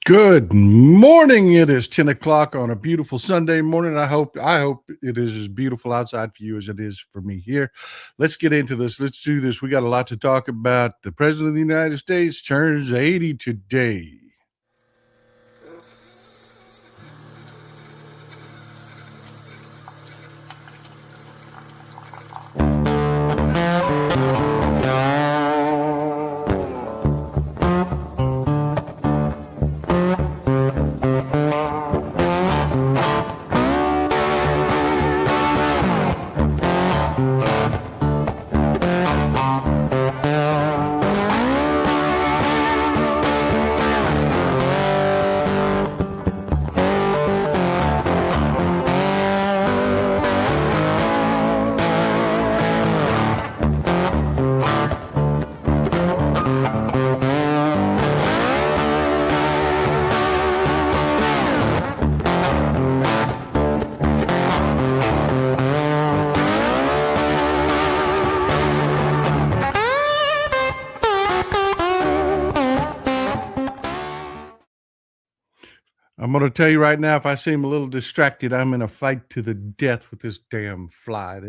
Good morning. It is 10 o'clock on a beautiful Sunday morning. I hope it is as beautiful outside for you as it is for me here. Let's get into this. Let's do this. We got a lot to talk about. The President of the United States turns 80 today. I'm going to tell you right now, if I seem a little distracted, I'm in a fight to the death with this damn fly.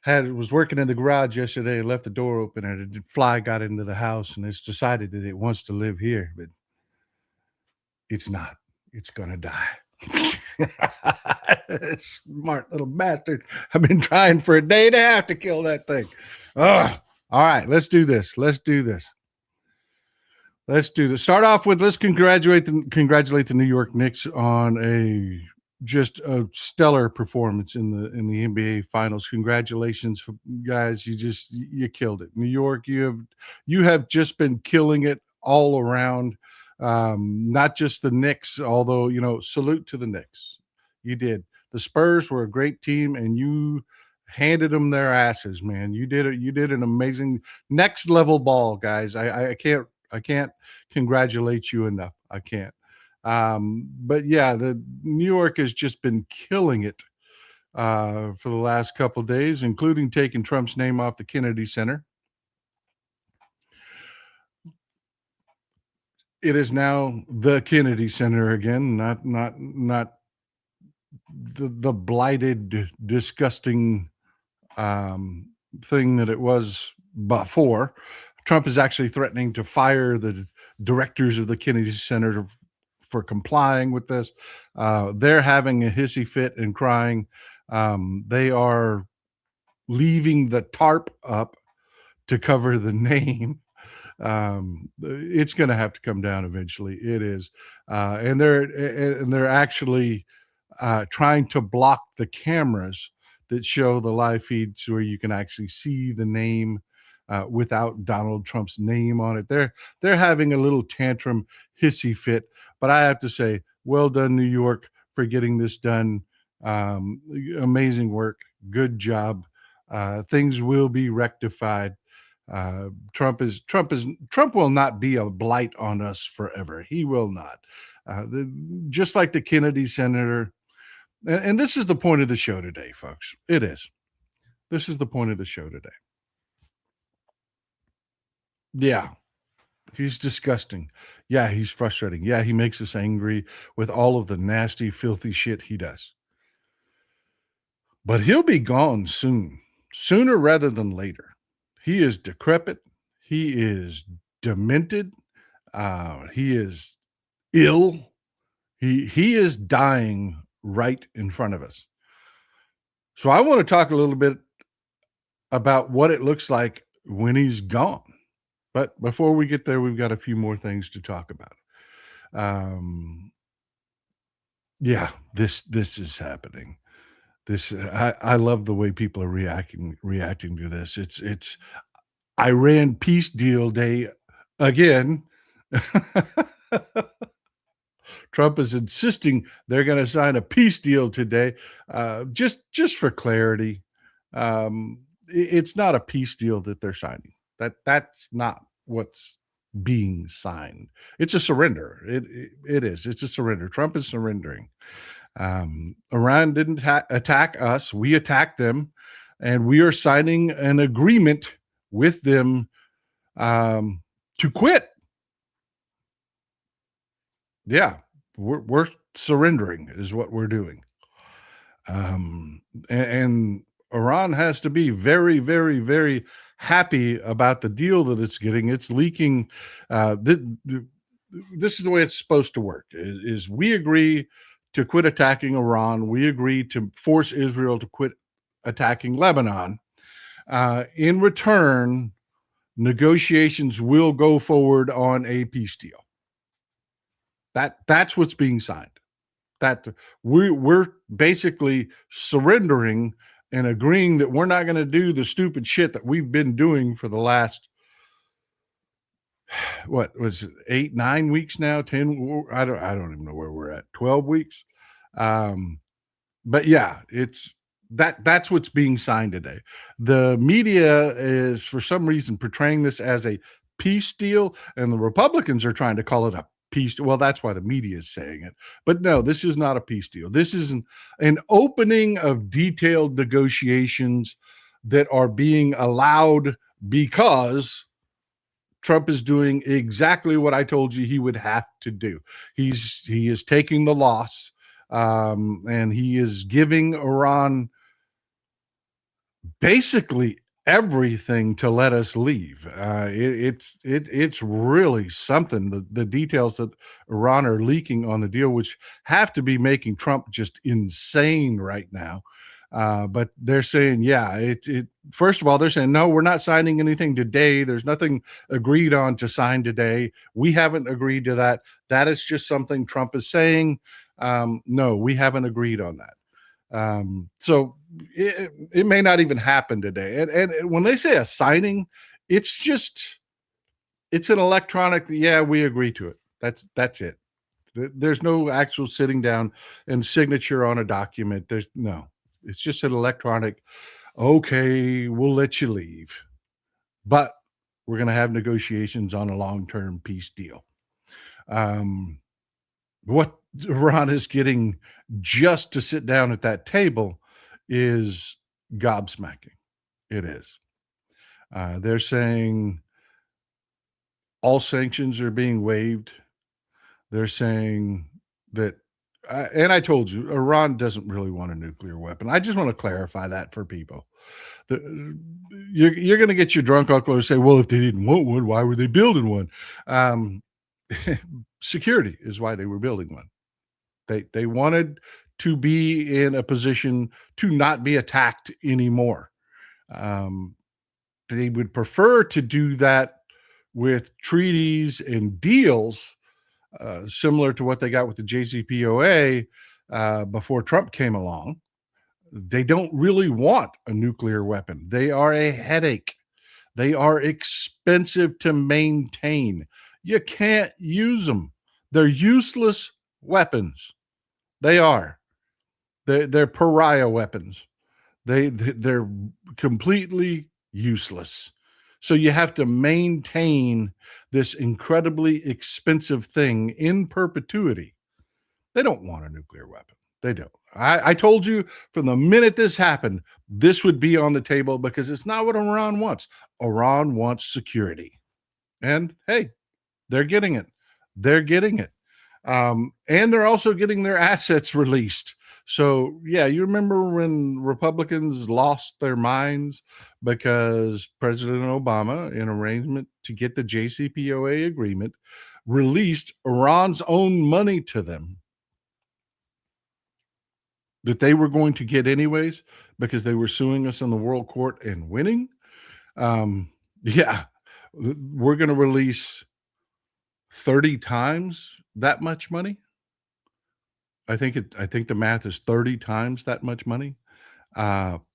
Was working in the garage yesterday, left the door open, and a fly got into the house, and it's decided that it wants to live here, but it's not. It's gonna die. Smart little bastard. I've been trying for a day and a half to kill that thing. Ugh. All right, let's do this. Start off with let's congratulate the New York Knicks on just a stellar performance in the NBA Finals. Congratulations, guys! You killed it, New York. You have just been killing it all around. Not just the Knicks, although salute to the Knicks. You did. The Spurs were a great team, and you handed them their asses, man. You did it. You did an amazing next level ball, guys. I can't congratulate you enough. I can't. But yeah, the New York has just been killing it for the last couple days, including taking Trump's name off the Kennedy Center. It is now the Kennedy Center again, not the blighted, disgusting thing that it was before. Trump is actually threatening to fire the directors of the Kennedy Center for complying with this. They're having a hissy fit and crying. They are leaving the tarp up to cover the name. It's going to have to come down eventually. It is, and they're actually trying to block the cameras that show the live feeds where you can actually see the name without Donald Trump's name on it. They're having a little tantrum, hissy fit, but I have to say, well done, New York, for getting this done. Amazing work, good job. Things will be rectified. Trump will not be a blight on us forever. He will not. Just like the Kennedy Center, and this is the point of the show today, folks. It is. This is the point of the show today. Yeah, he's disgusting. Yeah, he's frustrating. Yeah, he makes us angry with all of the nasty, filthy shit he does. But he'll be gone soon, sooner rather than later. He is decrepit. He is demented. He is ill. He is dying right in front of us. So I want to talk a little bit about what it looks like when he's gone. But before we get there, we've got a few more things to talk about. Yeah, this is happening. I love the way people are reacting to this. It's Iran peace deal day again. Trump is insisting they're going to sign a peace deal today. Just for clarity, it's not a peace deal that they're signing. That's not what's being signed. It's a surrender. It is. It's a surrender. Trump is surrendering. Iran didn't attack us. We attacked them, and we are signing an agreement with them to quit. Yeah, we're surrendering is what we're doing. Um, and Iran has to be very, very, very happy about the deal that it's getting. It's leaking. This is the way it's supposed to work: is we agree to quit attacking Iran. We agree to force Israel to quit attacking Lebanon. In return, negotiations will go forward on a peace deal. That's what's being signed. That we're basically surrendering and agreeing that we're not going to do the stupid shit that we've been doing for the last, what was it, 8 9 weeks now, 10, I don't even know where we're at, 12 weeks. um but yeah, it's that's what's being signed today. The media is for some reason portraying this as a peace deal, and the Republicans are trying to call it a peace. Well, that's why the media is saying it. But no, this is not a peace deal. This is an opening of detailed negotiations that are being allowed because Trump is doing exactly what I told you he would have to do. He is taking the loss, and he is giving Iran basically everything to let us leave. It's really something. The details that Iran are leaking on the deal, which have to be making Trump just insane right now. But they're saying, yeah, it. First of all, they're saying no, we're not signing anything today. There's nothing agreed on to sign today. We haven't agreed to that. That is just something Trump is saying. No, we haven't agreed on that. So it may not even happen today. And when they say a signing, it's just it's an electronic. Yeah, we agree to it. That's it. There's no actual sitting down and signature on a document. There's no. It's just an electronic. Okay, we'll let you leave, but we're going to have negotiations on a long-term peace deal. Um, what Iran is getting just to sit down at that table is gobsmacking. It is. They're saying all sanctions are being waived. They're saying that, and I told you, Iran doesn't really want a nuclear weapon. I just want to clarify that for people. You're going to get your drunk uncle to say, well, if they didn't want one, why were they building one? Um, Security is why they were building one. They wanted to be in a position to not be attacked anymore. Um, they would prefer to do that with treaties and deals similar to what they got with the JCPOA before Trump came along. They don't really want a nuclear weapon. They are a headache. They are expensive to maintain. You can't use them. They're useless weapons. They are. They're pariah weapons. They're completely useless. So you have to maintain this incredibly expensive thing in perpetuity. They don't want a nuclear weapon. They don't. I told you from the minute this happened, this would be on the table because it's not what Iran wants. Iran wants security. And hey, they're getting it. They're getting it. And they're also getting their assets released. So, yeah, you remember when Republicans lost their minds because President Obama, in arrangement to get the JCPOA agreement, released Iran's own money to them that they were going to get anyways because they were suing us in the world court and winning. Yeah, we're going to release 30 times that much money. I think the math is 30 times that much money.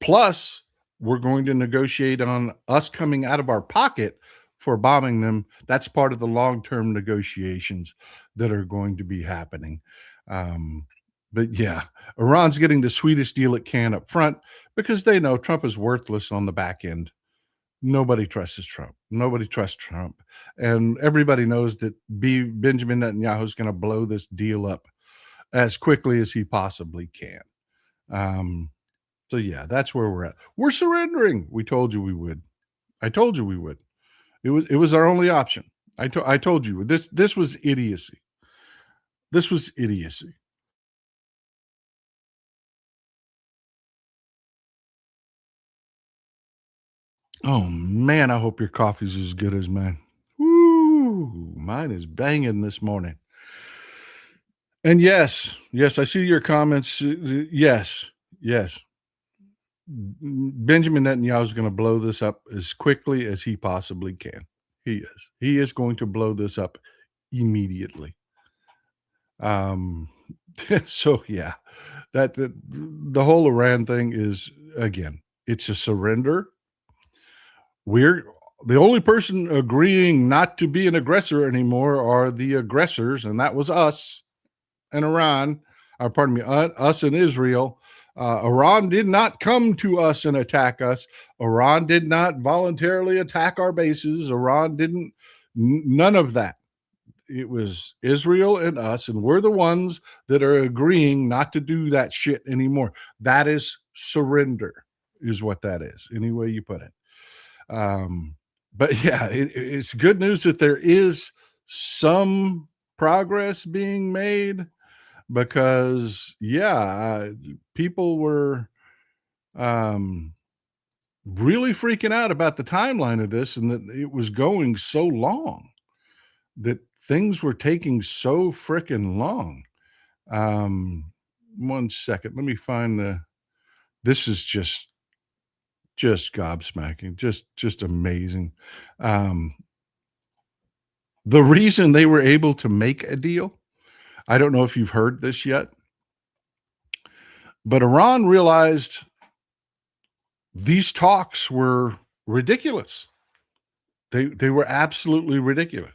Plus, we're going to negotiate on us coming out of our pocket for bombing them. That's part of the long-term negotiations that are going to be happening. Um, but yeah, Iran's getting the sweetest deal it can up front because they know Trump is worthless on the back end. Nobody trusts Trump. Nobody trusts Trump. And everybody knows that Benjamin Netanyahu is going to blow this deal up as quickly as he possibly can. Um, so yeah, that's where we're at. We're surrendering. We told you we would. I told you we would. It was our only option. I told you this was idiocy. This was idiocy. Oh man, I hope your coffee's as good as mine. Woo! Mine is banging this morning. And yes, yes, I see your comments. Yes, yes. Benjamin Netanyahu is going to blow this up as quickly as he possibly can. He is. He is going to blow this up immediately. Um, so yeah, that the whole Iran thing is, again, it's a surrender. We're the only person agreeing not to be an aggressor anymore are the aggressors, and that was us and Iran, or pardon me, us and Israel. Iran did not come to us and attack us. Iran did not voluntarily attack our bases. Iran didn't, none of that. It was Israel and us, and we're the ones that are agreeing not to do that shit anymore. That is surrender, is what that is, any way you put it. But yeah, it's good news that there is some progress being made because yeah, people were um, really freaking out about the timeline of this and that it was going so long, that things were taking so freaking long. Um, one second, let me find the. This is just gobsmacking, just amazing. Um, the reason they were able to make a deal, I don't know if you've heard this yet, but Iran realized these talks were ridiculous. They were absolutely ridiculous.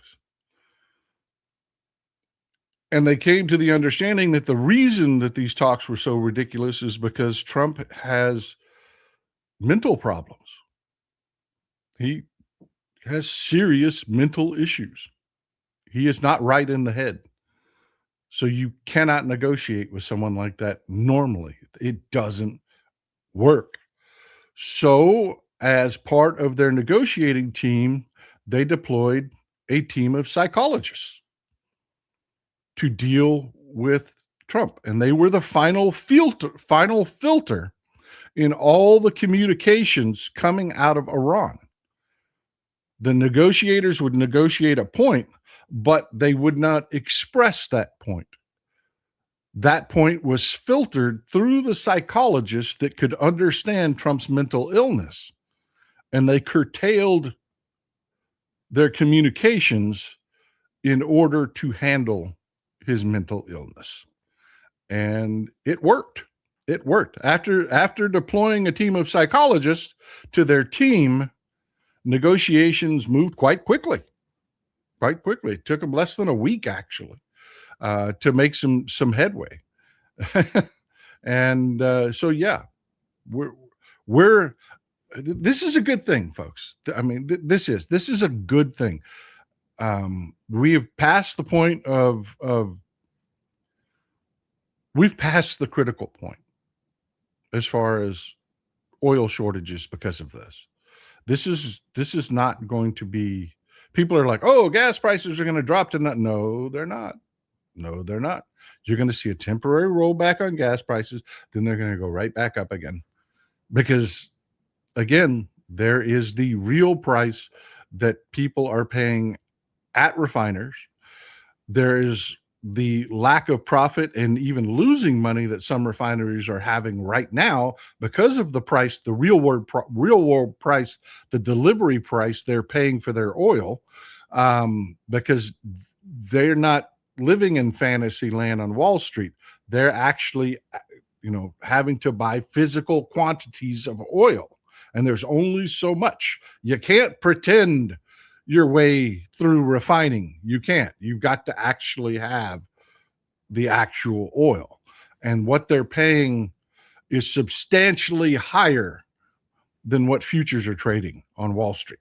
And they came to the understanding that the reason that these talks were so ridiculous is because Trump has mental problems. He has serious mental issues. He is not right in the head. So you cannot negotiate with someone like that normally. It doesn't work. So, as part of their negotiating team, they deployed a team of psychologists to deal with Trump. And they were the final filter in all the communications coming out of Iran. The negotiators would negotiate a point, but they would not express that point. That point was filtered through the psychologists that could understand Trump's mental illness, and they curtailed their communications in order to handle his mental illness. And it worked. It worked. After deploying a team of psychologists to their team, negotiations moved quite quickly. Quite quickly. It took them less than a week, actually, to make some headway. And so, yeah, we're we're this is a good thing, folks. I mean, this is a good thing. We have passed the point of we've passed the critical point as far as oil shortages because of this. This is not going to be. People are like, oh, gas prices are going to drop to not. No, they're not. No, they're not. You're going to see a temporary rollback on gas prices, then they're going to go right back up again. Because again, there is the real price that people are paying at refiners. There is the lack of profit and even losing money that some refineries are having right now because of the price, the real world price, the delivery price they're paying for their oil, because they're not living in fantasy land on Wall Street. They're actually, having to buy physical quantities of oil, and there's only so much. You can't pretend your way through refining. You can't. You've got to actually have the actual oil. And what they're paying is substantially higher than what futures are trading on Wall Street.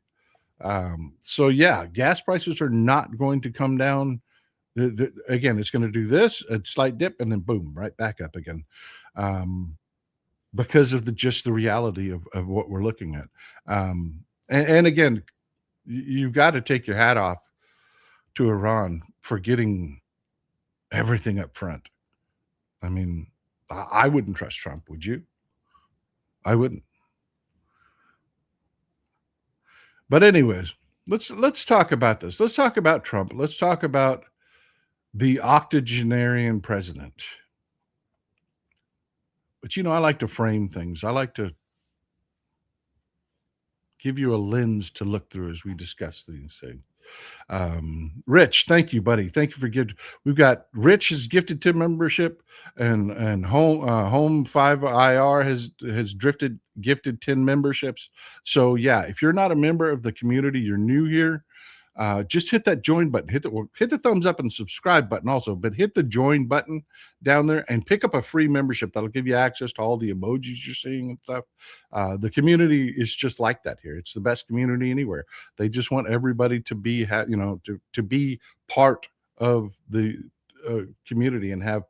So, yeah, gas prices are not going to come down. Again, it's going to do this, a slight dip, and then boom, right back up again. Because of just the reality of what we're looking at. And again, you've got to take your hat off to Iran for getting everything up front. I mean, I wouldn't trust Trump, would you? I wouldn't. But anyways, let's talk about this. Let's talk about Trump. Let's talk about the octogenarian president. But I like to frame things. I like to give you a lens to look through as we discuss these things. Rich, thank you, buddy. Thank you for giving. We've got Rich has gifted to membership, and Home 5IR has gifted 10 memberships. So yeah, if you're not a member of the community, you're new here. Just hit that join button. Hit the thumbs up and subscribe button also, but hit the join button down there and pick up a free membership that'll give you access to all the emojis you're seeing and stuff. The community is just like that here. It's the best community anywhere. They just want everybody to be, to be part of the community and have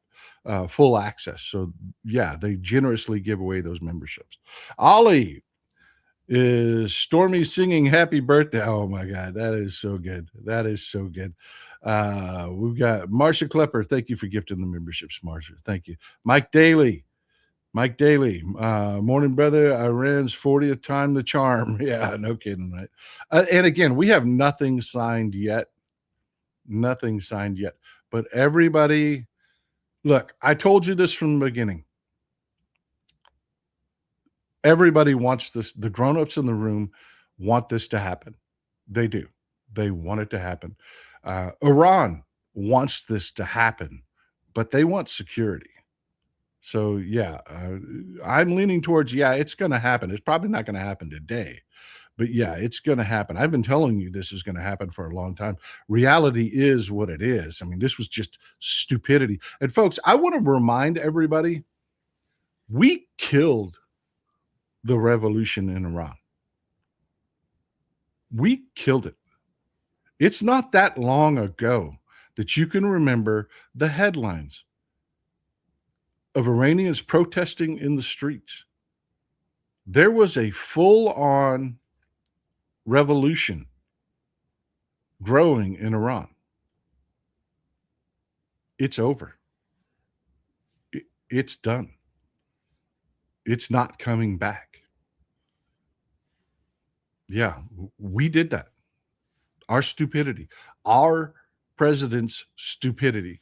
full access. So yeah, they generously give away those memberships. Ollie, is Stormy singing happy birthday? Oh my God, that is so good. That is so good. We've got Marsha Klepper. Thank you for gifting the memberships, Marsha. Thank you. Mike Daly. Mike Daly. Morning, brother. Iran's 40th time the charm. Yeah, no kidding, right? And again, we have nothing signed yet. Nothing signed yet. But everybody, look, I told you this from the beginning. Everybody wants this. The grown-ups in the room want this to happen. They do. They want it to happen. Iran wants this to happen, but they want security. So yeah, I'm leaning towards, yeah, it's going to happen. It's probably not going to happen today, but yeah, it's going to happen. I've been telling you this is going to happen for a long time. Reality is what it is. I mean, this was just stupidity. And folks, I want to remind everybody, we killed the revolution in Iran. We killed it. It's not that long ago that you can remember the headlines of Iranians protesting in the streets. There was a full-on revolution growing in Iran. It's over. It's done. It's not coming back. Yeah, we did that. Our stupidity, our president's stupidity,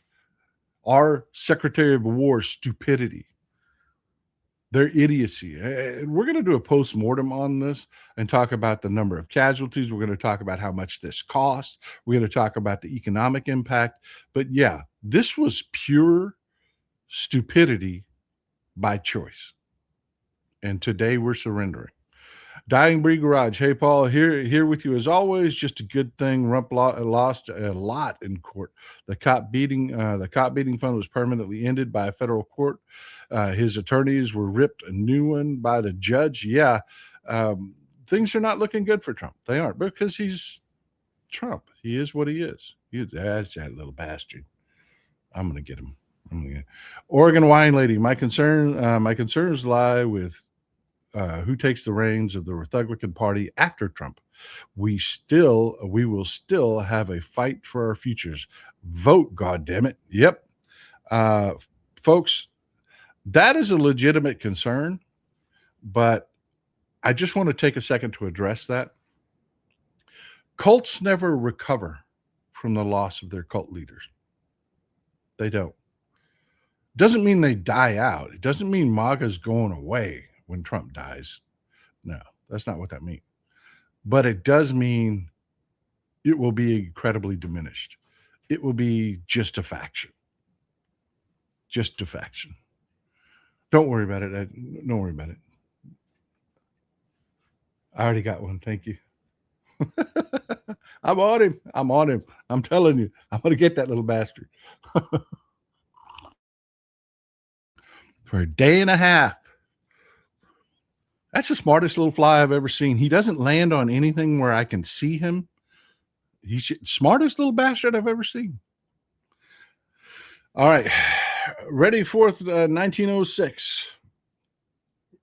our Secretary of War's stupidity, their idiocy. We're going to do a post-mortem on this and talk about the number of casualties. We're going to talk about how much this cost. We're going to talk about the economic impact. But yeah, this was pure stupidity by choice. And today we're surrendering. Dying Breed Garage. Hey, Paul, here with you as always. Just a good thing. Rump lost a lot in court. The cop beating fund was permanently ended by a federal court. His attorneys were ripped a new one by the judge. Yeah, things are not looking good for Trump. They aren't, because he's Trump. He is what he is. That's that little bastard. I'm gonna get him. Oregon wine lady. My concerns lie with who takes the reins of the Republican Party after Trump. We will still have a fight for our futures. Vote, goddammit. Yep. Folks, that is a legitimate concern, but I just want to take a second to address that. Cults never recover from the loss of their cult leaders. They don't. Doesn't mean they die out. It doesn't mean MAGA's going away when Trump dies. No, that's not what that means. But it does mean it will be incredibly diminished. It will be just a faction. Just a faction. Don't worry about it. Don't worry about it. I already got one. Thank you. I'm on him. I'm on him. I'm telling you, I'm going to get that little bastard. For a day and a half. That's the smartest little fly I've ever seen. He doesn't land on anything where I can see him. He's the smartest little bastard I've ever seen. All right. Ready for 1906.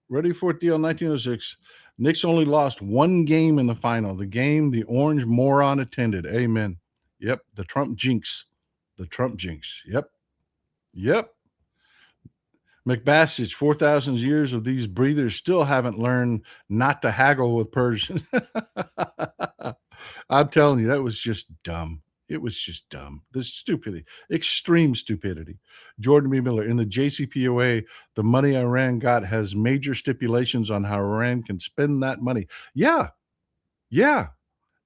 Ready for it, deal 1906. Knicks only lost one game in the final. The game the orange moron attended. Amen. Yep. The Trump jinx. The Trump jinx. Yep. Yep. McBassage, 4,000 years of these breathers still haven't learned not to haggle with Persians. I'm telling you, that was just dumb. It was just dumb. This stupidity, extreme stupidity. Jordan B. Miller, in the JCPOA, the money Iran got has major stipulations on how Iran can spend that money. Yeah, yeah.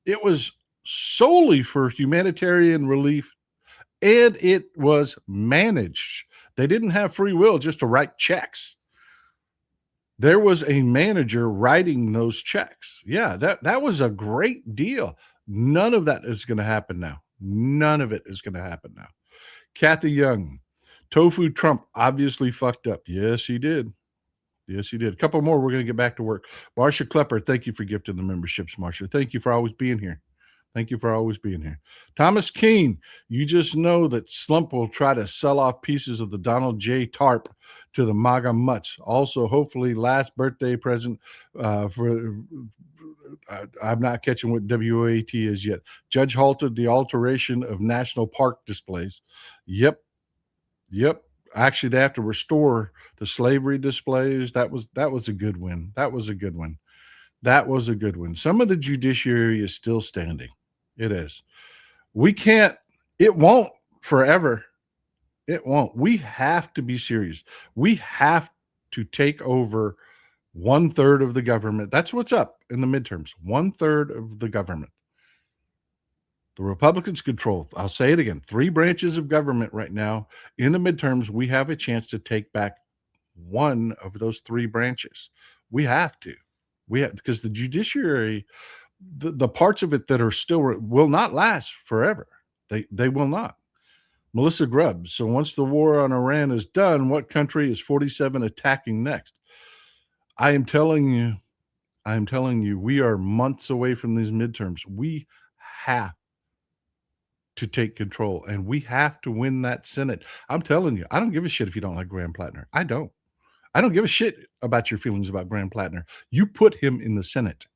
It was solely for humanitarian relief, and it was managed. They didn't have free will just to write checks. There was a manager writing those checks. Yeah, that was a great deal. None of that is going to happen now. None of it is going to happen now. Kathy Young, Tofu Trump obviously fucked up. Yes, he did. Yes, he did. A couple more. We're going to get back to work. Marcia Klepper, thank you for gifting the memberships, Marcia. Thank you for always being here. Thank you for always being here. Thomas Keene, you just know that Slump will try to sell off pieces of the Donald J. Tarp to the MAGA mutts. Also, hopefully, last birthday present for. I'm not catching what WAT is yet. Judge halted the alteration of national park displays. Yep, yep. Actually, they have to restore the slavery displays. That was a good win. That was a good one. That was a good one. Some of the judiciary is still standing. It is. We can't, it won't forever. It won't. We have to be serious. We have to take over 1/3 of the government. That's what's up in the midterms. 1/3 of the government. The Republicans control, I'll say it again, 3 branches of government right now. In the midterms, we have a chance to take back one of those 3 branches. We have to. We have, because the judiciary, the parts of it that are still will not last forever. They will not. Melissa Grubbs. So once the war on Iran is done, what country is 47 attacking next? I am telling you, we are months away from these midterms. We have to take control, and we have to win that Senate. I'm telling you, I don't give a shit if you don't like Graham Plattner. I don't. I don't give a shit about your feelings about Graham Plattner. You put him in the Senate.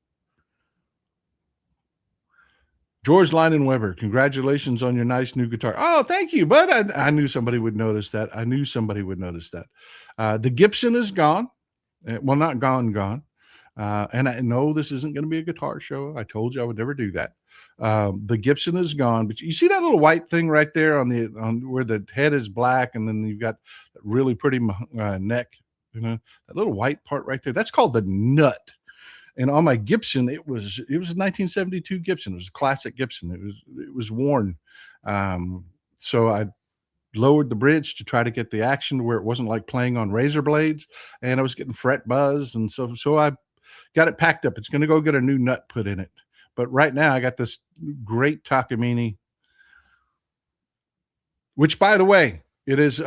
George Lynon Weber, congratulations on your nice new guitar. Oh, thank you, bud. I knew somebody would notice that. I knew somebody would notice that. The Gibson is gone. Well, not gone. And I know this isn't going to be a guitar show. I told you I would never do that. The Gibson is gone, but you see that little white thing right there on where the head is black, and then you've got that really pretty neck. You know, that little white part right there. That's called the nut. And on my Gibson, it was a 1972 Gibson. It was a classic Gibson. It was worn. So I lowered the bridge to try to get the action to where it wasn't like playing on razor blades, and I was getting fret buzz, and so I got it packed up. It's going to go get a new nut put in it. But right now, I got this great Takamine, which, by the way, it is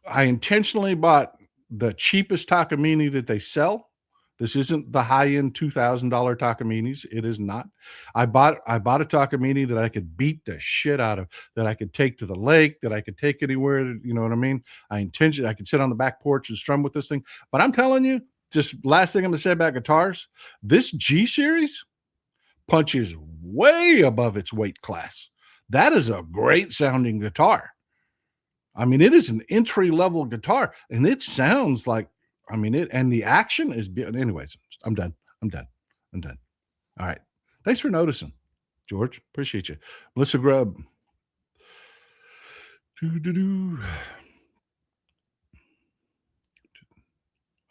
I intentionally bought the cheapest Takamine that they sell. This isn't the high-end $2,000 Takaminis. It is not. I bought a Takamine that I could beat the shit out of, that I could take to the lake, that I could take anywhere. You know what I mean? I could sit on the back porch and strum with this thing. But I'm telling you, just last thing I'm going to say about guitars, this G series punches way above its weight class. That is a great sounding guitar. I mean, it is an entry level guitar, and it sounds like, I mean, and the action is, anyways, I'm done. All right. Thanks for noticing, George. Appreciate you. Melissa Grubb.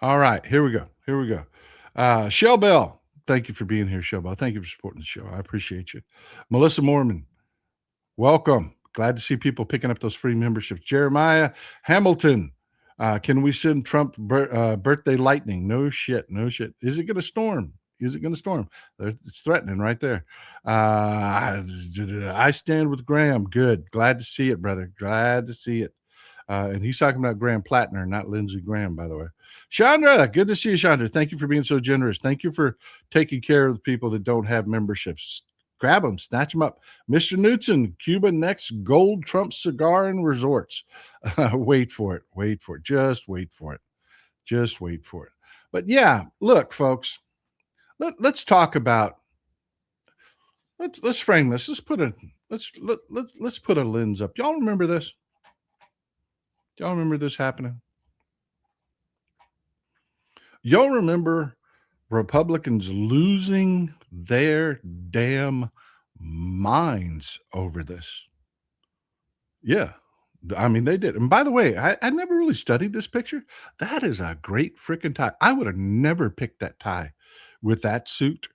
All right. Here we go. Shell Bell. Thank you for being here, Shell Bell. Thank you for supporting the show. I appreciate you. Melissa Mormon. Welcome. Glad to see people picking up those free memberships. Jeremiah Hamilton. Can we send Trump birthday lightning? No shit. Is it going to storm? It's threatening right there. I stand with Graham. Good. Glad to see it, brother. Glad to see it. And he's talking about Graham Plattner, not Lindsey Graham, by the way. Chandra, good to see you, Chandra. Thank you for being so generous. Thank you for taking care of the people that don't have memberships. Grab them, snatch them up. Mr. Knutson, Cuba next gold Trump cigar and resorts. Wait for it. Just wait for it. But yeah, look, folks, let's talk about, let's frame this. Let's put a lens up. Y'all remember this? Y'all remember this happening? Y'all remember Republicans losing their damn minds over this? Yeah. I mean, they did. And by the way, I never really studied this picture. That is a great freaking tie. I would have never picked that tie with that suit.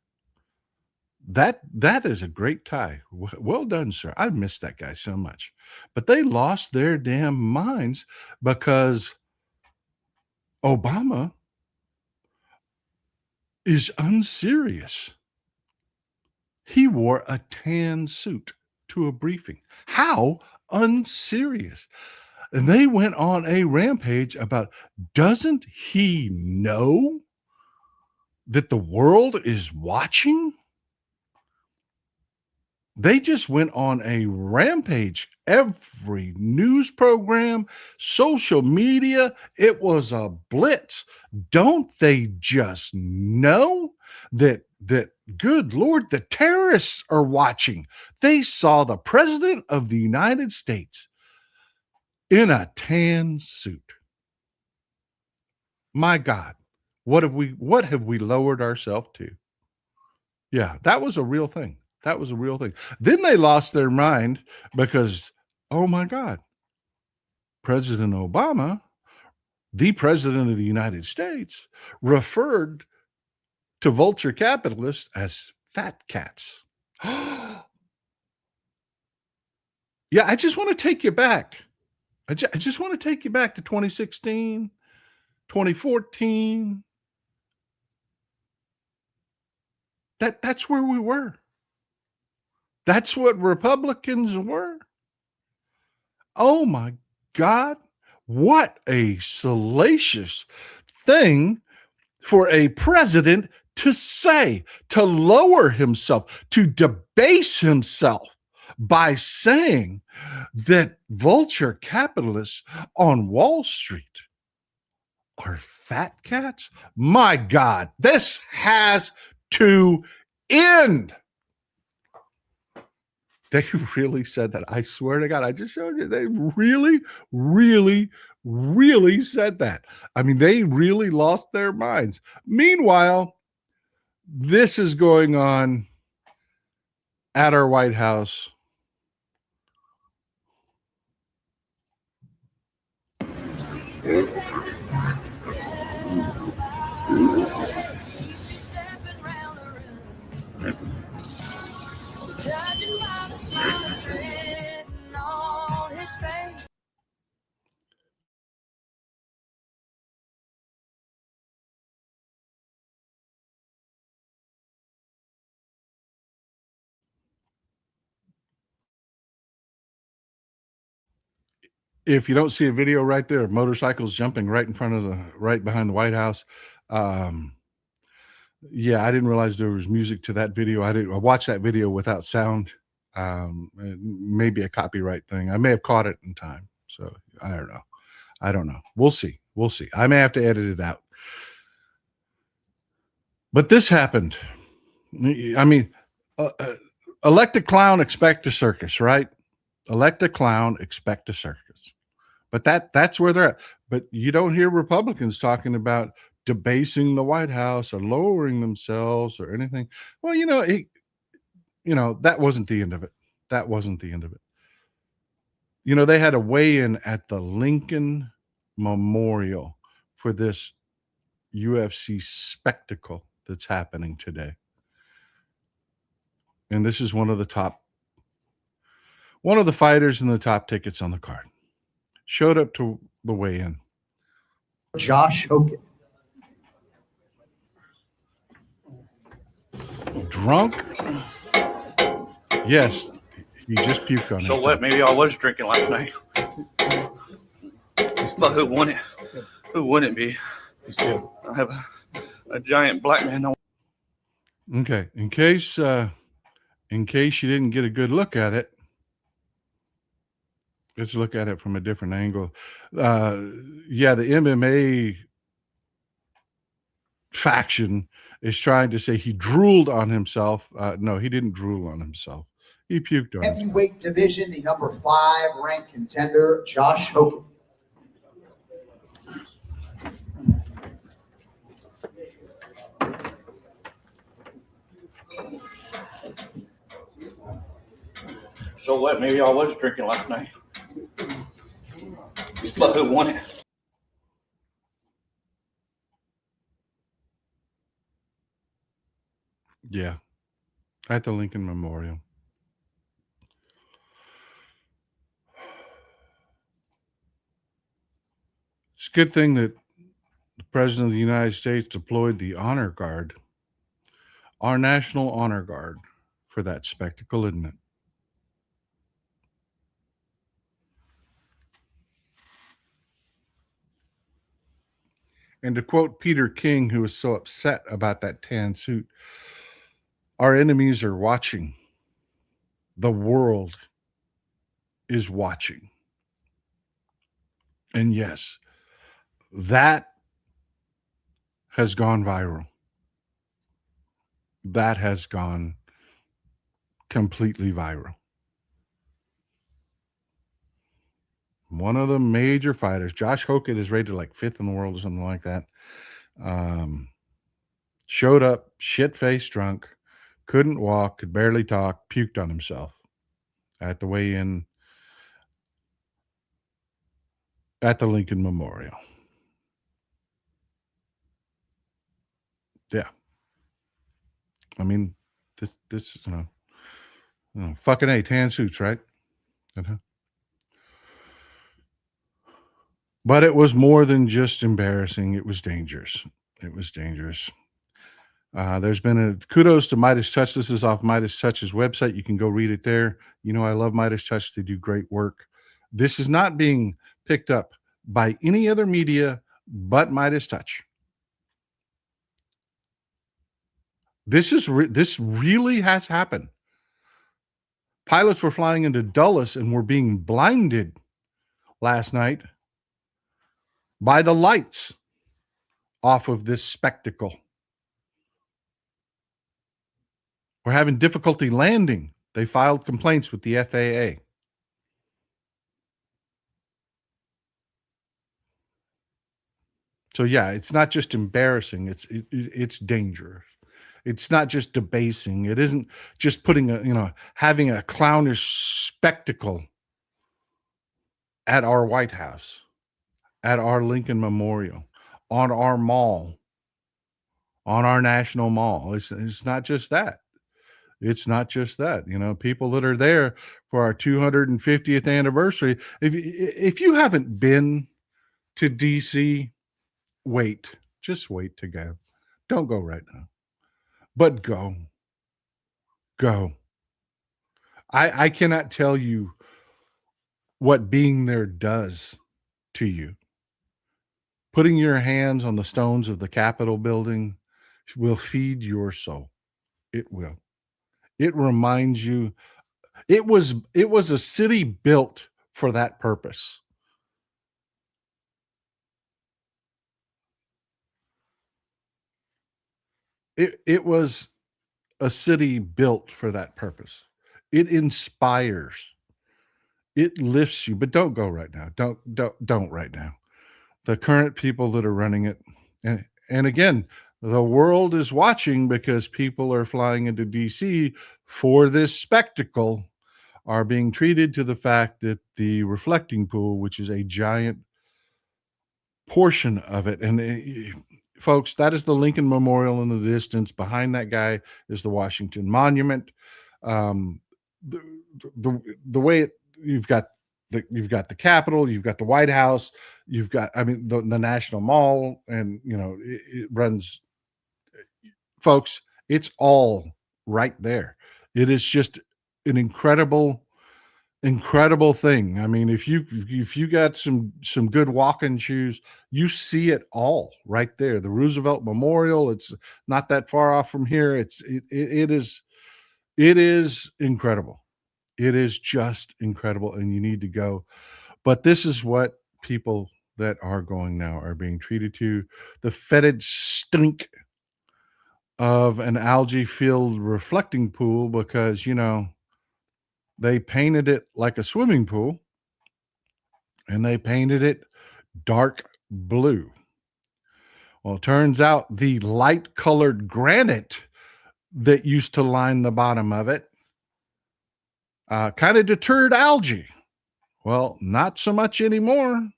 That is a great tie. Well done, sir. I miss that guy so much. But they lost their damn minds because Obama is unserious. He wore a tan suit to a briefing. How unserious. And they went on a rampage about, doesn't he know that the world is watching? They just went on a rampage. Every news program, social media, it was a blitz. Don't they just know that good Lord, the terrorists are watching? They saw the president of the United States in a tan suit. My God, what have we lowered ourselves to? Yeah, that was a real thing. That was a real thing. Then they lost their mind because, oh my God, President Obama, the president of the United States, referred to vulture capitalists as fat cats. Yeah, I just want to take you back. I just want to take you back to 2016, 2014. That's where we were. That's what Republicans were. Oh my God, what a salacious thing for a president to say, to lower himself, to debase himself by saying that vulture capitalists on Wall Street are fat cats. My God, this has to end. They really said that. I swear to God, I just showed you. They really, really, really said that. I mean, they really lost their minds. Meanwhile, this is going on at our White House. If you don't see a video right there, motorcycles jumping right behind the White House. Yeah, I didn't realize there was music to that video. I watched that video without sound. Maybe a copyright thing. I may have caught it in time. So I don't know. We'll see. I may have to edit it out. But this happened. I mean, elect a clown, expect a circus, right? Elect a clown, expect a circus. But that's where they're at. But you don't hear Republicans talking about debasing the White House or lowering themselves or anything. Well, that wasn't the end of it. That wasn't the end of it. They had a weigh-in at the Lincoln Memorial for this UFC spectacle that's happening today. And this is one of the fighters in the top tickets on the card. Showed up to the weigh-in. Josh Hogan. Drunk? Yes, he just puked on it. So what? Maybe I was drinking last night. But who wouldn't? Who wouldn't be? I have a giant black man. Okay, in case you didn't get a good look at it, let's look at it from a different angle. Yeah, the MMA faction is trying to say he drooled on himself. No, he didn't drool on himself. He puked on himself. Heavyweight division, the number 5 ranked contender, Josh Hogan. So what? Maybe I was drinking last night. Just about who won it. Yeah, at the Lincoln Memorial. It's a good thing that the President of the United States deployed the Honor Guard, our National Honor Guard, for that spectacle, isn't it? And to quote Peter King, who was so upset about that tan suit, our enemies are watching. The world is watching. And yes, that has gone viral. That has gone completely viral. One of the major fighters, Josh Hokett, is rated like 5th in the world or something like that. Showed up shit-faced drunk, couldn't walk, could barely talk, puked on himself at the weigh-in at the Lincoln Memorial. Yeah. I mean, this fucking A, tan suits, right? Uh-huh. But it was more than just embarrassing. It was dangerous. It was dangerous. There's been a kudos to Midas Touch. This is off Midas Touch's website. You can go read it there. You know, I love Midas Touch. They do great work. This is not being picked up by any other media but Midas Touch. This really has happened. Pilots were flying into Dulles and were being blinded last night by the lights off of this spectacle. We're having difficulty landing. They filed complaints with the FAA. So yeah, it's not just embarrassing. It's dangerous. It's not just debasing. It isn't just putting having a clownish spectacle at our White House, at our Lincoln Memorial, on our mall, on our national mall. It's not just that. It's not just that. You know, people that are there for our 250th anniversary. If you haven't been to DC, just wait to go. Don't go right now, but go. I cannot tell you what being there does to you. Putting your hands on the stones of the Capitol building will feed your soul. It will. It reminds you it was a city built for that purpose. It was a city built for that purpose. It inspires. It lifts you, but don't go right now. Don't right now. The current people that are running it, and again, the world is watching because people are flying into DC for this spectacle, are being treated to the fact that the reflecting pool, which is a giant portion of it, and folks, that is the Lincoln Memorial in the distance. Behind that guy is the Washington Monument. The way you've got the Capitol, you've got the White House, you've got the National Mall, and it runs. Folks, it's all right there. It is just an incredible thing. I mean, if you got some good walking shoes, you see it all right there. The Roosevelt Memorial, it's not that far off from here. It is incredible. It is just incredible, and you need to go. But this is what people that are going now are being treated to. The fetid stink of an algae-filled reflecting pool because, they painted it like a swimming pool, and they painted it dark blue. Well, it turns out the light-colored granite that used to line the bottom of it kind of deterred algae. Well, not so much anymore.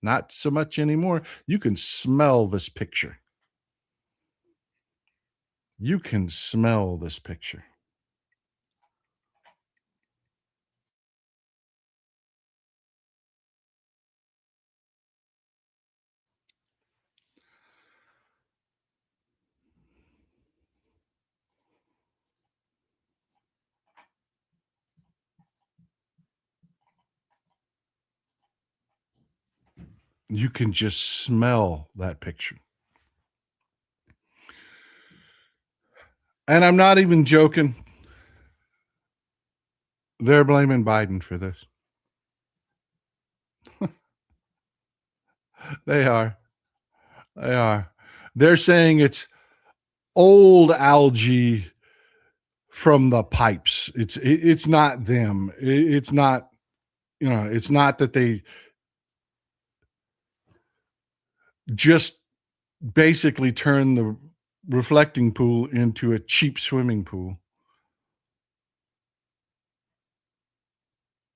Not so much anymore. You can smell this picture. You can smell this picture. You can just smell that picture. And I'm not even joking. They're blaming Biden for this. They are. They are. They're saying it's old algae from the pipes. It's not them. It's not, it's not that they just basically turn the reflecting pool into a cheap swimming pool.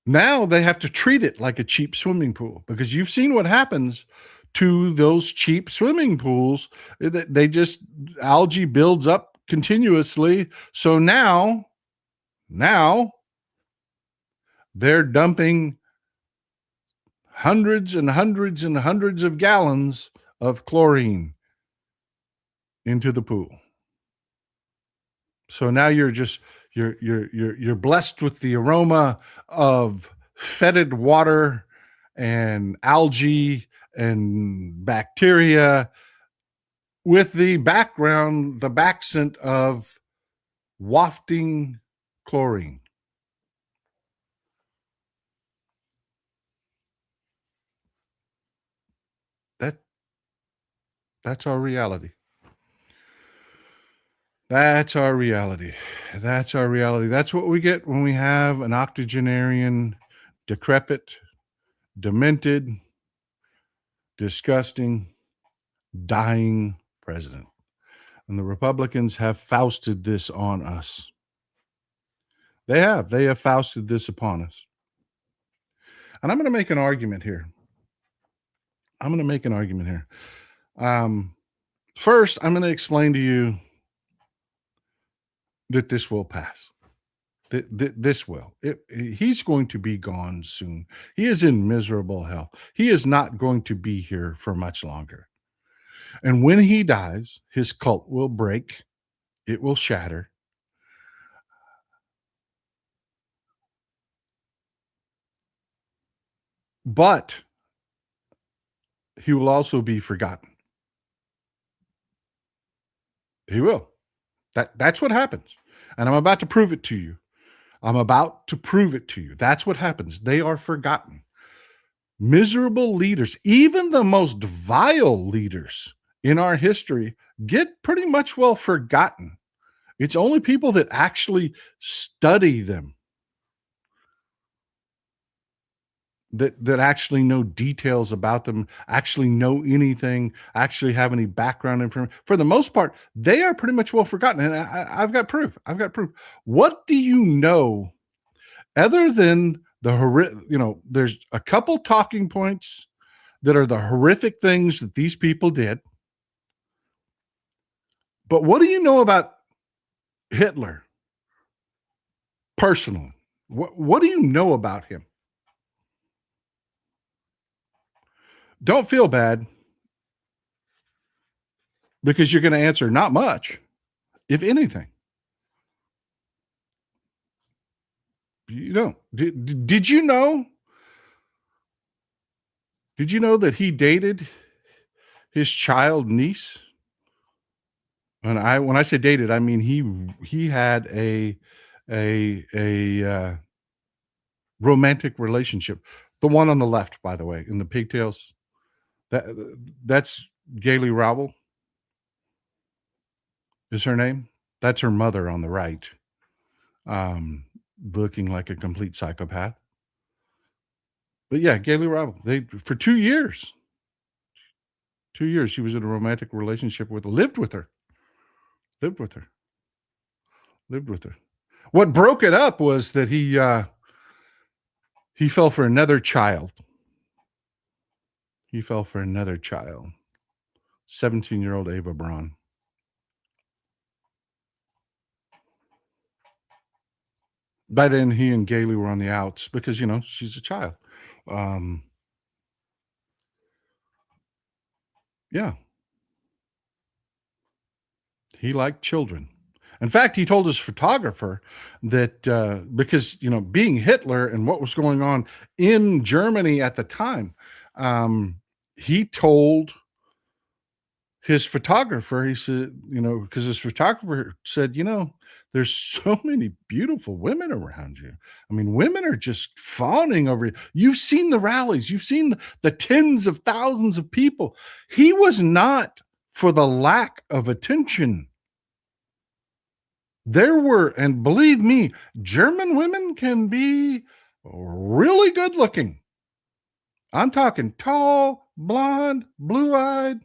Now they have to treat it like a cheap swimming pool, because you've seen what happens to those cheap swimming pools. They just, algae builds up continuously. So now they're dumping hundreds and hundreds and hundreds of gallons of chlorine into the pool. So now you're blessed with the aroma of fetid water and algae and bacteria, with the baccent of wafting chlorine. That's our reality. That's our reality. That's our reality. That's what we get when we have an octogenarian, decrepit, demented, disgusting, dying president. And the Republicans have foisted this on us. They have foisted this upon us. And I'm going to make an argument here. First, I'm going to explain to you that this will pass. This will. He's going to be gone soon. He is in miserable hell. He is not going to be here for much longer. And when he dies, his cult will break. It will shatter. But he will also be forgotten. He will. That's what happens. And I'm about to prove it to you. That's what happens. They are forgotten. Miserable leaders, even the most vile leaders in our history, get pretty much well forgotten. It's only people that actually study them, that actually know details about them, actually know anything, actually have any background information. For the most part, they are pretty much well forgotten. And I've got proof. What do you know other than there's a couple talking points that are the horrific things that these people did. But what do you know about Hitler personally? What do you know about him? Don't feel bad, because you're going to answer not much, if anything. You don't. Did you know? Did you know that he dated his child niece? And when I say dated, I mean he had a romantic relationship. The one on the left, by the way, in the pigtails, that's Gailey Rowell is her name. That's her mother on the right, looking like a complete psychopath. But yeah, Gailey Rowell. They, for 2 years, she was in a romantic relationship lived with her. What broke it up was that he fell for another child. He fell for another child. 17-year-old Ava Braun. By then, he and Gailey were on the outs because, she's a child. Yeah. He liked children. In fact, he told his photographer that because, being Hitler and what was going on in Germany at the time, he told his photographer, he said, because his photographer said, there's so many beautiful women around you. I mean, women are just fawning over you. You've seen the rallies, you've seen the tens of thousands of people. He was not for the lack of attention. There were, and believe me, German women can be really good looking. I'm talking tall, blonde, blue-eyed.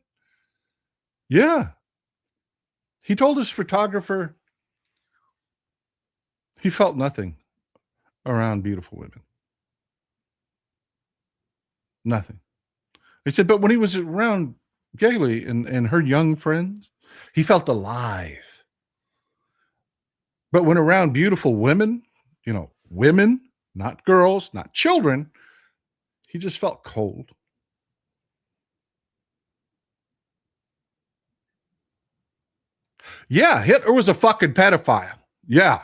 Yeah. He told his photographer he felt nothing around beautiful women. Nothing. He said, but when he was around Gailey and her young friends, he felt alive. But when around beautiful women, women, not girls, not children, he just felt cold. Yeah, Hitler was a fucking pedophile. Yeah.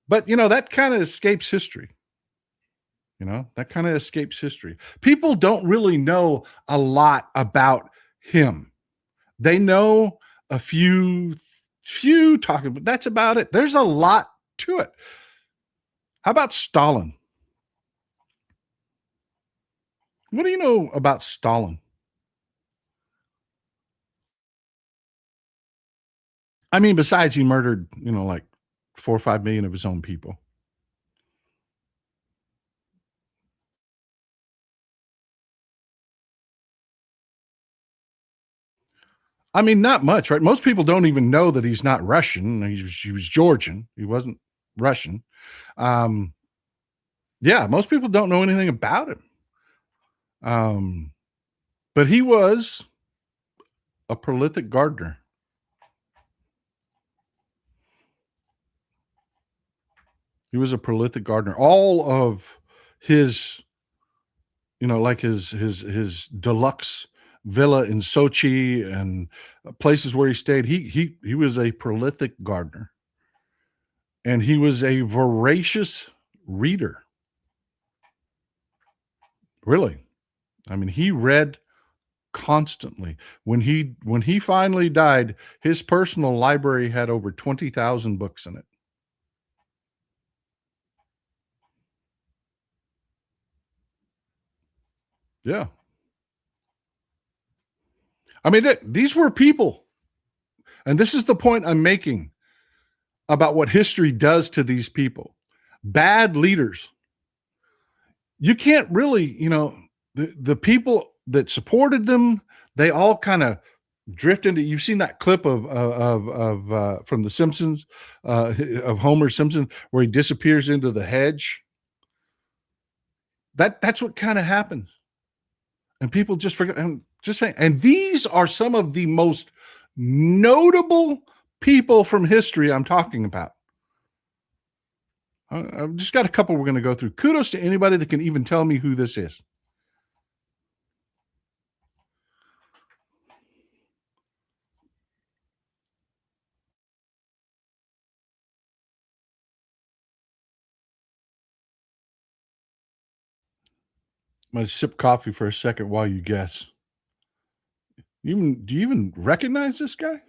But, that kind of escapes history. That kind of escapes history. People don't really know a lot about him. They know a few talking, but that's about it. There's a lot to it. How about Stalin? What do you know about Stalin? I mean, besides he murdered, like 4 or 5 million of his own people. I mean, not much, right? Most people don't even know that he's not Russian. He was Georgian. He wasn't Russian. Yeah, most people don't know anything about him. But he was a prolific gardener. He was a prolific gardener. All of his, like his deluxe villa in Sochi and places where he stayed, he was a prolific gardener. And he was a voracious reader. Really. I mean, he read constantly. When he finally died, his personal library had over 20,000 books in it. Yeah. I mean, these were people. And this is the point I'm making about what history does to these people. Bad leaders. You can't really, the people that supported them, they all kind of drift into. You've seen that clip of from The Simpsons, of Homer Simpson, where he disappears into the hedge. That's what kind of happens, and people just forget. And just saying, and these are some of the most notable people from history I'm talking about. I've just got a couple we're going to go through. Kudos to anybody that can even tell me who this is. I'm going to sip coffee for a second while you guess. Do you even recognize this guy?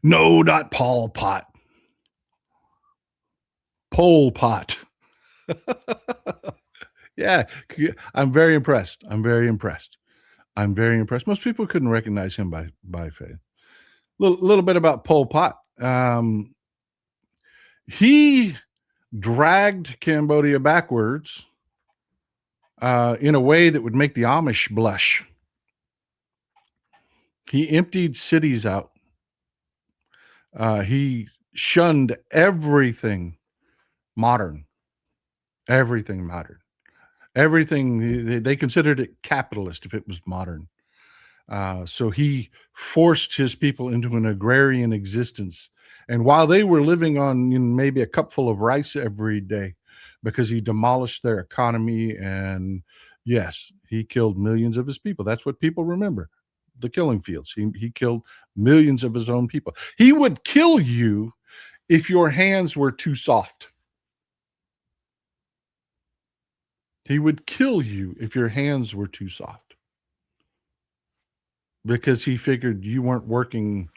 No, not Pol Pot. Pol Pot. Yeah, I'm very impressed. Most people couldn't recognize him by face. Little bit about Pol Pot. He dragged Cambodia backwards in a way that would make the Amish blush. He emptied cities out. He shunned everything modern. Everything modern. Everything they considered it capitalist if it was modern. So he forced his people into an agrarian existence. And while they were living on maybe a cupful of rice every day, because he demolished their economy, and yes, he killed millions of his people. That's what people remember, the killing fields. He killed millions of his own people. He would kill you if your hands were too soft. He would kill you if your hands were too soft, because he figured you weren't working.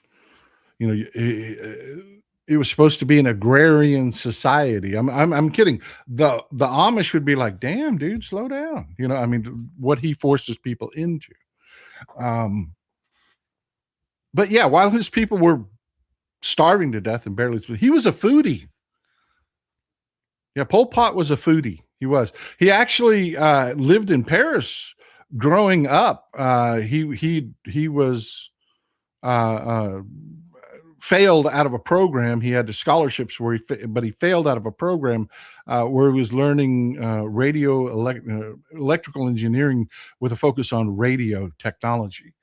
It was supposed to be an agrarian society. I'm kidding. The Amish would be like, "Damn, dude, slow down." I mean, what he forces people into. Um, but yeah, while his people were starving to death and barely, he was a foodie. Yeah, Pol Pot was a foodie. He was. He actually lived in Paris growing up. He was uh, uh, failed out of a program. He had the scholarships but he failed out of a program where he was learning electrical engineering with a focus on radio technology.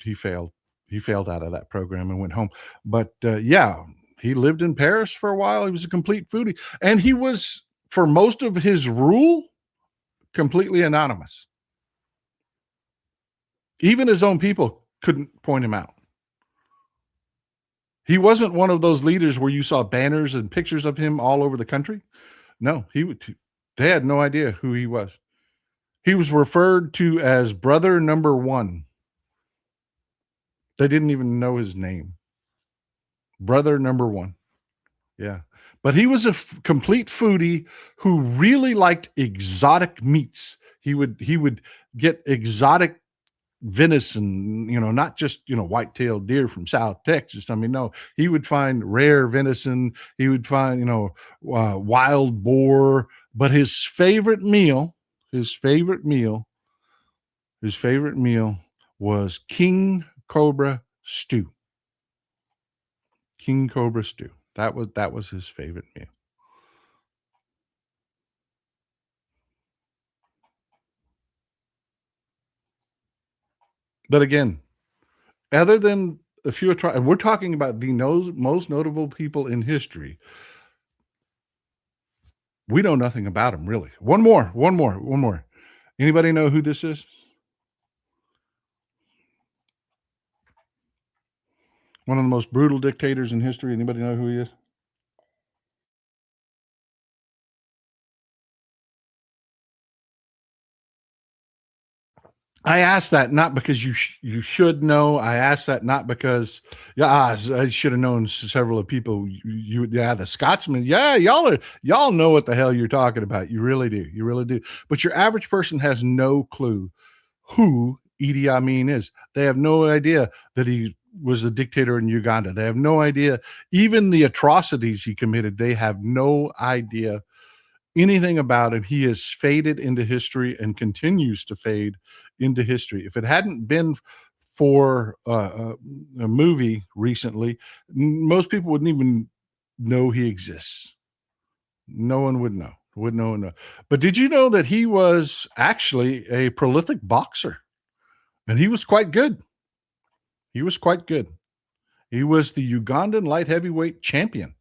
He failed. He failed out of that program and went home. But yeah, he lived in Paris for a while. He was a complete foodie, and he was, for most of his rule, completely anonymous. Even his own people couldn't point him out. He wasn't one of those leaders where you saw banners and pictures of him all over the country. No, they had no idea who he was. He was referred to as brother number one. They didn't even know his name. Brother number one. Yeah. But he was a complete foodie who really liked exotic meats. He would get exotic venison, not just, white-tailed deer from South Texas. I mean, no, he would find rare venison. He would find, wild boar. But his favorite meal was king cobra stew. King cobra stew. That was his favorite meal. But again, other than a few, and we're talking about the most notable people in history, we know nothing about him, really. One more. Anybody know who this is? One of the most brutal dictators in history. Anybody know who he is? I asked that not because you should know. I asked that not because I should have known several of people. The Scotsman. Yeah, y'all know what the hell you're talking about. You really do. You really do. But your average person has no clue who Idi Amin is. They have no idea that he was a dictator in Uganda. They have no idea even the atrocities he committed. They have no idea anything about him. He has faded into history and continues to fade into history. If it hadn't been for a movie recently, most people wouldn't even know he exists. No one would know. Would know. But did you know that he was actually a prolific boxer? And he was quite good. He was quite good. He was the Ugandan light heavyweight champion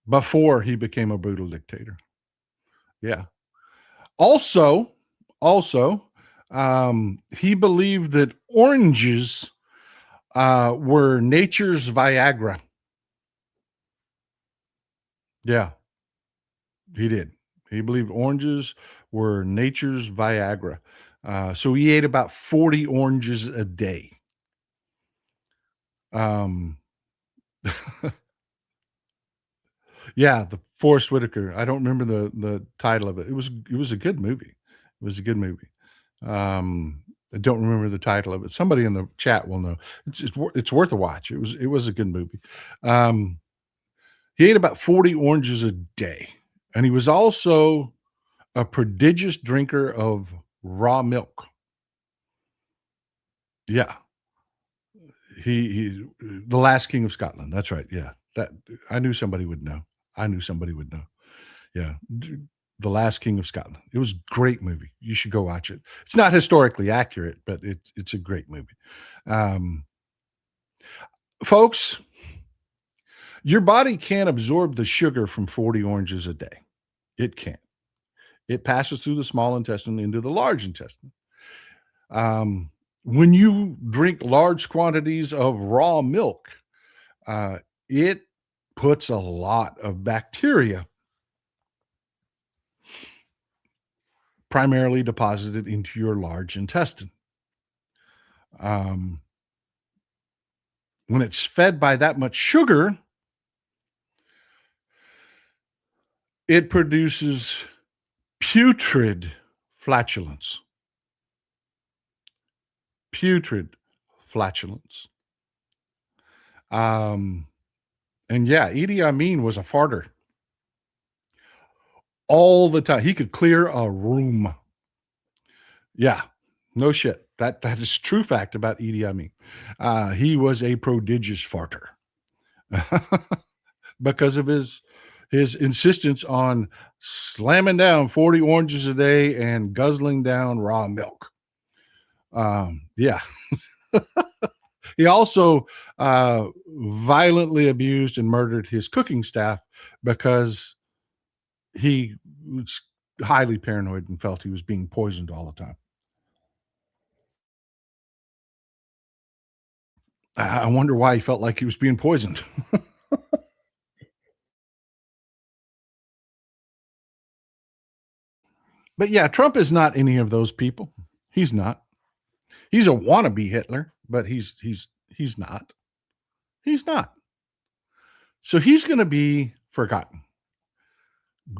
before he became a brutal dictator. Yeah. Also, he believed that oranges were nature's Viagra. Yeah, he did. He believed oranges were nature's Viagra. So he ate about 40 oranges a day. Um, yeah, the Forrest Whitaker. I don't remember the title of it. It was a good movie. It was a good movie. I don't remember the title of it. Somebody in the chat will know. It's worth a watch. It was a good movie. Um, he ate about 40 oranges a day, and he was also a prodigious drinker of raw milk. Yeah, he the Last King of Scotland. That's right. Yeah, that I knew somebody would know. I knew somebody would know. Yeah, The Last King of Scotland. It was a great movie. You should go watch it. It's not historically accurate, but it's a great movie. Um, Folks, your body can't absorb the sugar from 40 oranges a day. It can't. It passes through the small intestine into the large intestine. When you drink large quantities of raw milk, uh, it puts a lot of bacteria primarily deposited into your large intestine. When it's fed by that much sugar, it produces putrid flatulence. Putrid flatulence. And yeah, Idi Amin was a farter all the time. He could clear a room. Yeah, no shit. That is true fact about Idi Amin. He was a prodigious farter because of his insistence on slamming down 40 oranges a day and guzzling down raw milk. Yeah. He also violently abused and murdered his cooking staff because he was highly paranoid and felt he was being poisoned all the time. I wonder why he felt like he was being poisoned. But yeah, Trump is not any of those people. He's not. He's a wannabe Hitler, but he's not. He's not. So he's going to be forgotten,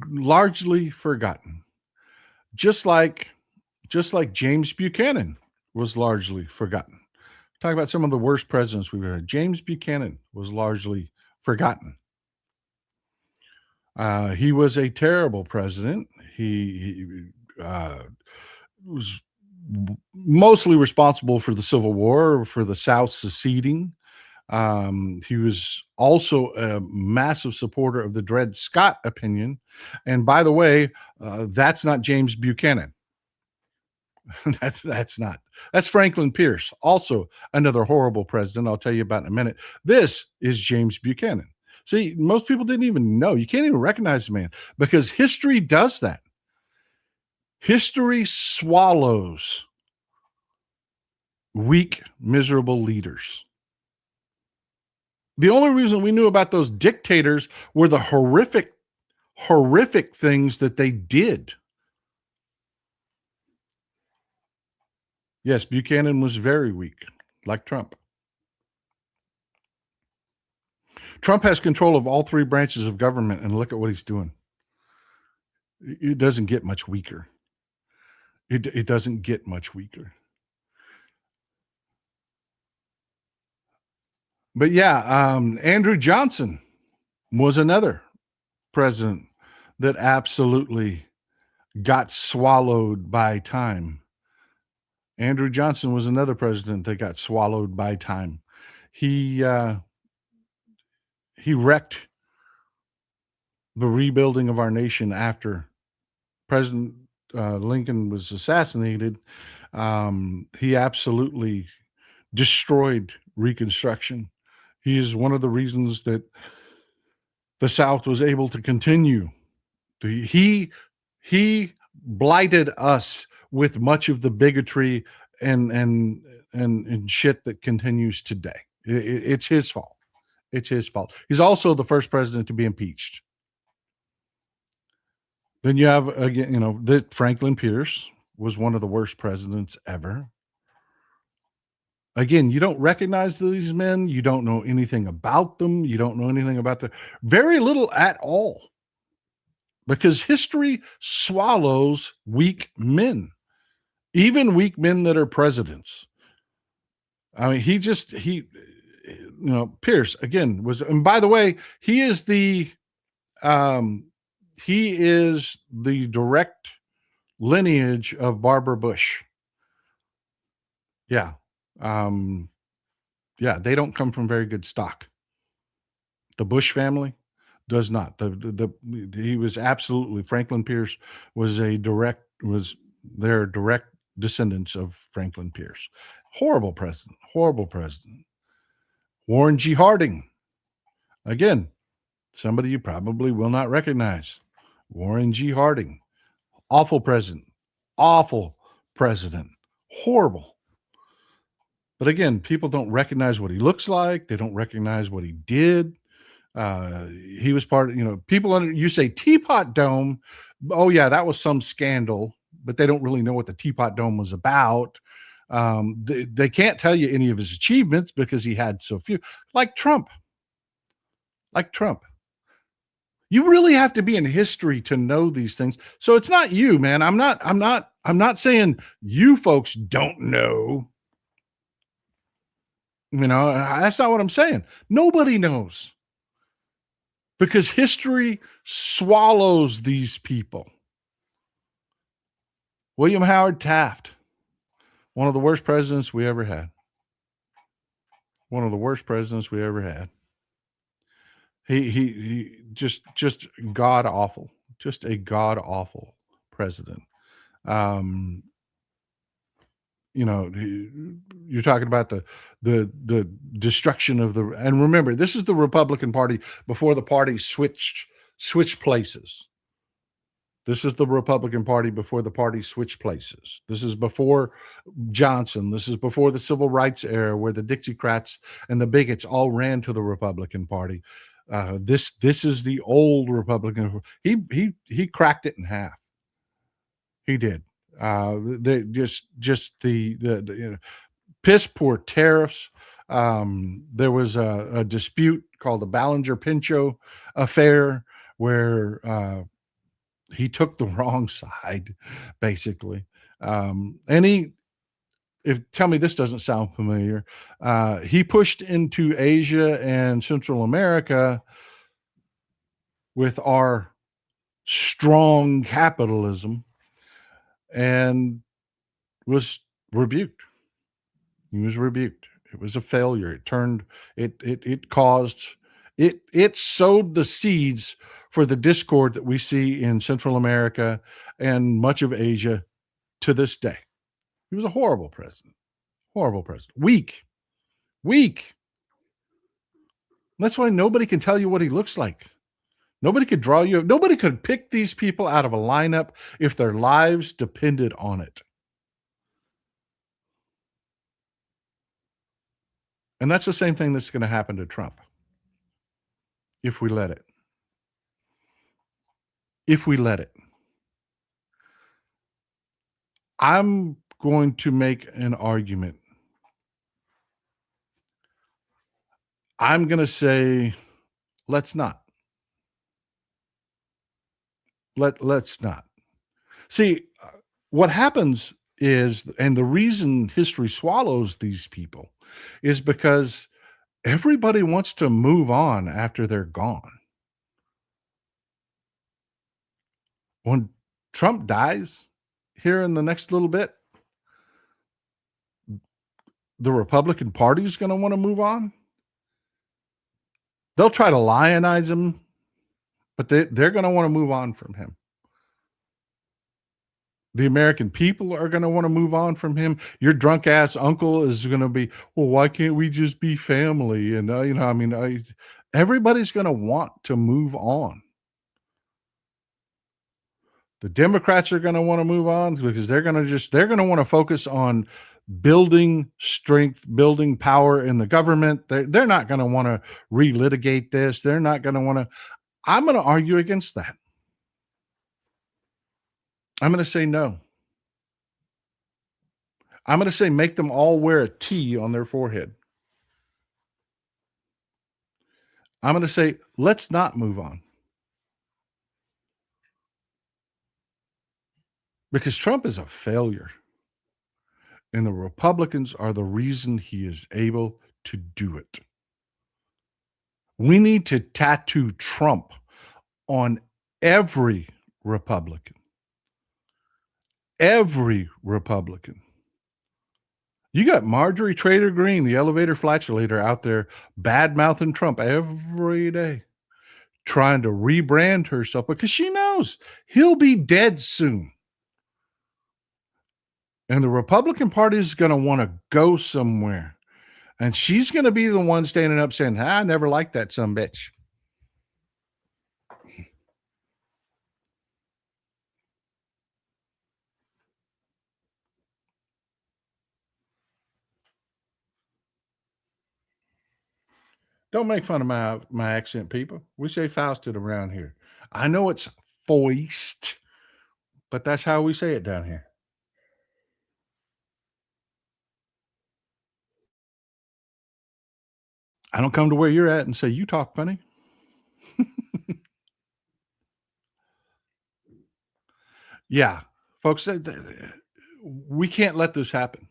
largely forgotten, just like James Buchanan was largely forgotten. Talk about some of the worst presidents we've had. James Buchanan was largely forgotten. He was a terrible president. He was mostly responsible for the Civil War, for the South seceding. He was also a massive supporter of the Dred Scott opinion. And by the way, that's not James Buchanan. That's not. That's Franklin Pierce, also another horrible president. I'll tell you about in a minute. This is James Buchanan. See, most people didn't even know. You can't even recognize the man because history does that. History swallows weak, miserable leaders. The only reason we knew about those dictators were the horrific things that they did. Yes, Buchanan was very weak, like Trump. Trump has control of all three branches of government, and look at what he's doing. It doesn't get much weaker. It doesn't get much weaker. But yeah, Andrew Johnson was another president that absolutely got swallowed by time. Andrew Johnson was another president that got swallowed by time. He wrecked the rebuilding of our nation after President Lincoln was assassinated. He absolutely destroyed Reconstruction. He is one of the reasons that the South was able to continue. He blighted us with much of the bigotry and shit that continues today. It's his fault. It's his fault. He's also the first president to be impeached. Then you have again, that Franklin Pierce was one of the worst presidents ever. Again, you don't recognize these men. You don't know anything about them. You don't know anything about very little at all. Because history swallows weak men, even weak men that are presidents. I mean, Pierce again was, and by the way, he is the direct lineage of Barbara Bush. Yeah. Yeah, they don't come from very good stock. The Bush family does not. He was absolutely Franklin Pierce was their direct descendants of Franklin Pierce. Horrible president. Horrible president. Warren G. Harding. Again, somebody you probably will not recognize. Warren G. Harding. Awful president. Awful president. Horrible. But again, people don't recognize what he looks like. They don't recognize what he did. He was part of, you say Teapot Dome. Oh yeah, that was some scandal, but they don't really know what the Teapot Dome was about. They can't tell you any of his achievements because he had so few, like Trump. You really have to be in history to know these things. So it's not you, man. I'm not saying you folks don't know. That's not what I'm saying. Nobody knows. Because history swallows these people. William Howard Taft, one of the worst presidents we ever had. One of the worst presidents we ever had. He just god awful. Just a god awful president. You're talking about the destruction of and remember, this is the Republican Party before the party switched places. This is the Republican Party before the party switched places. This is before Johnson. This is before the Civil Rights era, where the Dixiecrats and the bigots all ran to the Republican Party. This is the old Republican. He cracked it in half. He did. They just the piss poor tariffs. There was a dispute called the Ballinger-Pinchot affair where he took the wrong side, basically. Tell me this doesn't sound familiar. He pushed into Asia and Central America with our strong capitalism and was rebuked. He was rebuked. It was a failure. It sowed the seeds for the discord that we see in Central America and much of Asia to this day. He was a horrible president. Horrible president. Weak. That's why nobody can tell you what he looks like. Nobody could draw you. Nobody could pick these people out of a lineup if their lives depended on it. And that's the same thing that's going to happen to Trump if we let it. If we let it. I'm going to make an argument. I'm going to say, let's not. Let's not. See, what happens is, and the reason history swallows these people is because everybody wants to move on after they're gone. When Trump dies here in the next little bit, the Republican Party is going to want to move on. They'll try to lionize him, but they're going to want to move on from him. The American people are going to want to move on from him. Your drunk ass uncle is going to be, well, why can't we just be family? And, everybody's going to want to move on. The Democrats are going to want to move on because they're going to want to focus on building strength, building power in the government. They're not going to want to relitigate this. They're not going to want to. I'm going to argue against that. I'm going to say no. I'm going to say make them all wear a T on their forehead. I'm going to say let's not move on. Because Trump is a failure. And the Republicans are the reason he is able to do it. We need to tattoo Trump on every Republican. Every Republican. You got Marjorie Trader Green, the elevator flatulator, out there bad-mouthing Trump every day, trying to rebrand herself because she knows he'll be dead soon. And the Republican Party is going to want to go somewhere. And she's going to be the one standing up saying, I never liked that sumbitch. Don't make fun of my accent, people. We say Fausted around here. I know it's foist, but that's how we say it down here. I don't come to where you're at and say, you talk funny. Yeah, folks, we can't let this happen.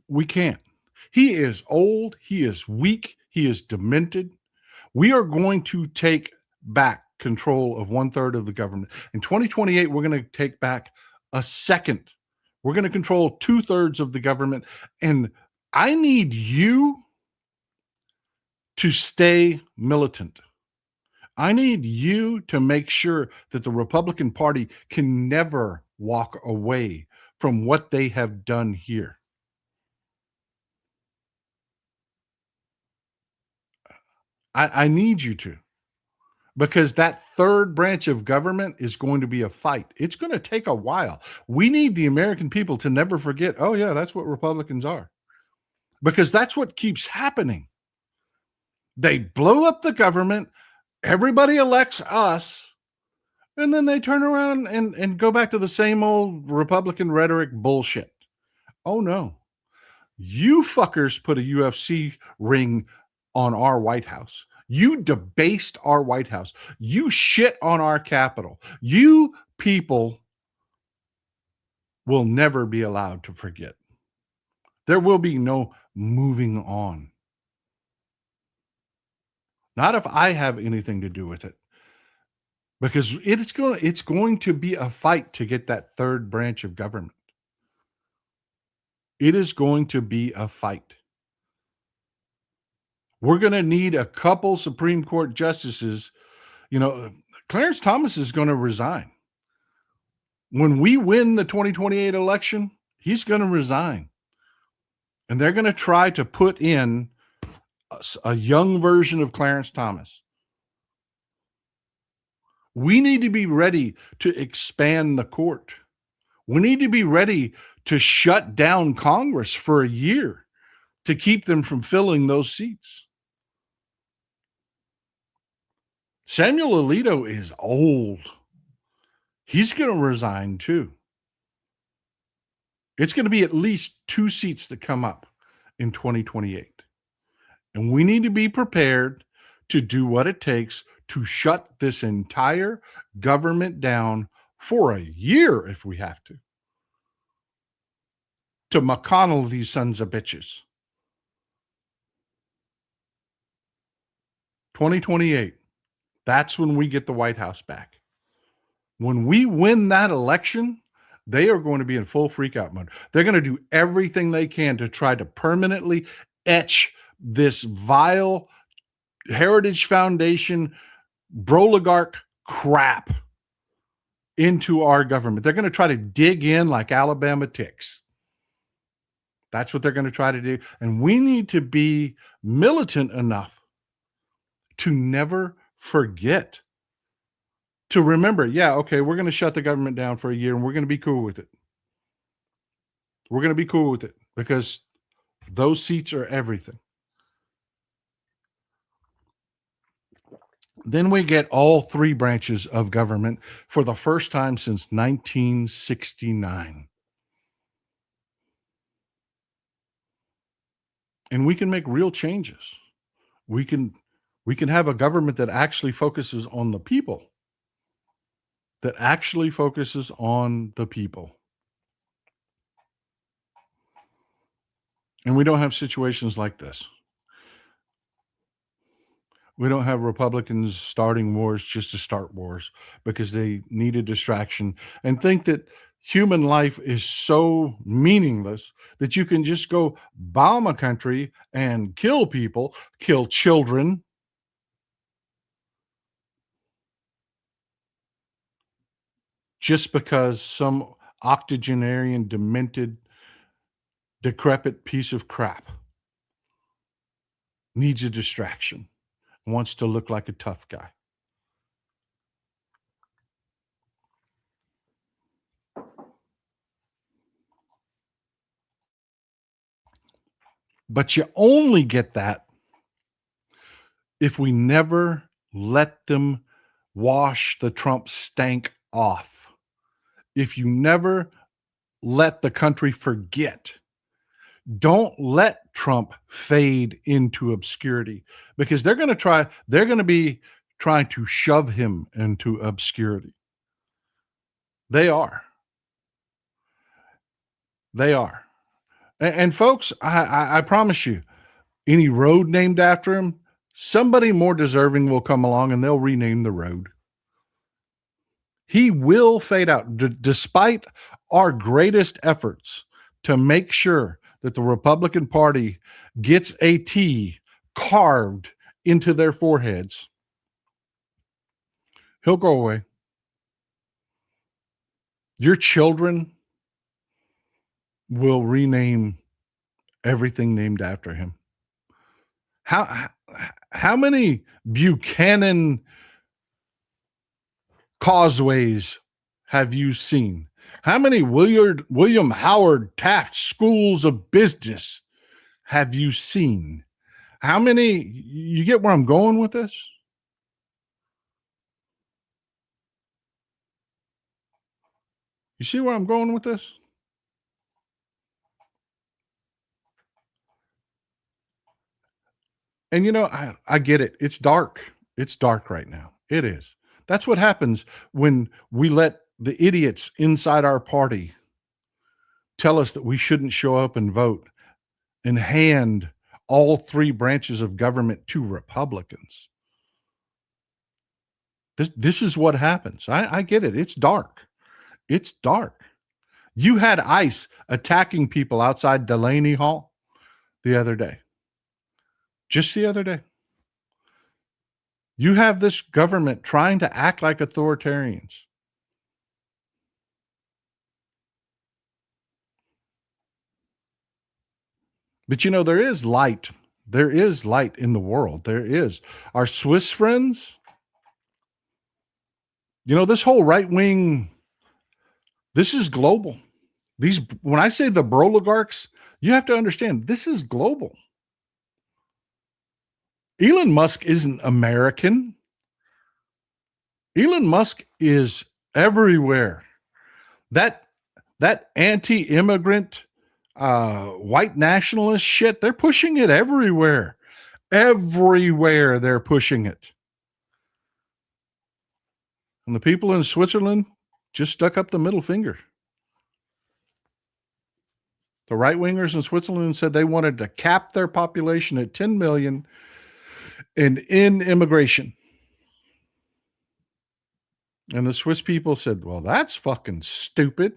We can't. He is old. He is weak. He is demented. We are going to take back control of 1/3 of the government. In 2028, we're going to take back a second. We're going to control 2/3 of the government. And I need you to stay militant. I need you to make sure that the Republican Party can never walk away from what they have done here. I need you to, because that third branch of government is going to be a fight. It's going to take a while. We need the American people to never forget, oh, yeah, that's what Republicans are, because that's what keeps happening. They blow up the government. Everybody elects us. And then they turn around and go back to the same old Republican rhetoric bullshit. Oh, no. You fuckers put a UFC ring on our White House. You debased our White House. You shit on our Capitol. You people will never be allowed to forget. There will be no moving on. Not if I have anything to do with it. Because it's going to be a fight to get that third branch of government. It is going to be a fight. We're going to need a couple Supreme Court justices. You know, Clarence Thomas is going to resign. When we win the 2028 election, he's going to resign. And they're going to try to put in a young version of Clarence Thomas. We need to be ready to expand the court. We need to be ready to shut down Congress for a year to keep them from filling those seats. Samuel Alito is old. He's going to resign too. It's going to be at least 2 seats that come up in 2028. And we need to be prepared to do what it takes to shut this entire government down for a year if we have to McConnell these sons of bitches. 2028, that's when we get the White House back. When we win that election, they are going to be in full freakout mode. They're going to do everything they can to try to permanently etch this vile Heritage Foundation broligarch crap into our government. They're going to try to dig in like Alabama ticks. That's what they're going to try to do. And we need to be militant enough to never forget, to remember, yeah, okay, we're going to shut the government down for a year and we're going to be cool with it. We're going to be cool with it because those seats are everything. Then we get all 3 branches of government for the first time since 1969. And we can make real changes. We can have a government that actually focuses on the people. That actually focuses on the people. And we don't have situations like this. We don't have Republicans starting wars just to start wars because they need a distraction and think that human life is so meaningless that you can just go bomb a country and kill people, kill children. Just because some octogenarian, demented, decrepit piece of crap needs a distraction, wants to look like a tough guy. But you only get that if we never let them wash the Trump stank off. If you never let the country forget. Don't let Trump fade into obscurity, because they're going to be trying to shove him into obscurity. They are. And folks, I promise you, any road named after him, somebody more deserving will come along and they'll rename the road. He will fade out, despite our greatest efforts to make sure that the Republican Party gets a T carved into their foreheads. He'll go away. Your children will rename everything named after him. How many Buchanan causeways have you seen? How many William Howard Taft schools of business have you seen? How many? You get where I'm going with this? You see where I'm going with this? And I get it. It's dark. It's dark right now. It is. That's what happens when we let the idiots inside our party tell us that we shouldn't show up and vote and hand all three branches of government to Republicans. This is what happens. I get it. It's dark. It's dark. You had ICE attacking people outside Delaney Hall the other day. Just the other day. You have this government trying to act like authoritarians. But there is light. There is light in the world. There is. Our Swiss friends, this whole right wing, this is global. When I say the broligarchs, you have to understand this is global. Elon Musk isn't American. Elon Musk is everywhere. That anti-immigrant, white nationalist shit, they're pushing it everywhere. Everywhere they're pushing it. And the people in Switzerland just stuck up the middle finger. The right-wingers in Switzerland said they wanted to cap their population at 10 million and end immigration. And the Swiss people said, well, that's fucking stupid.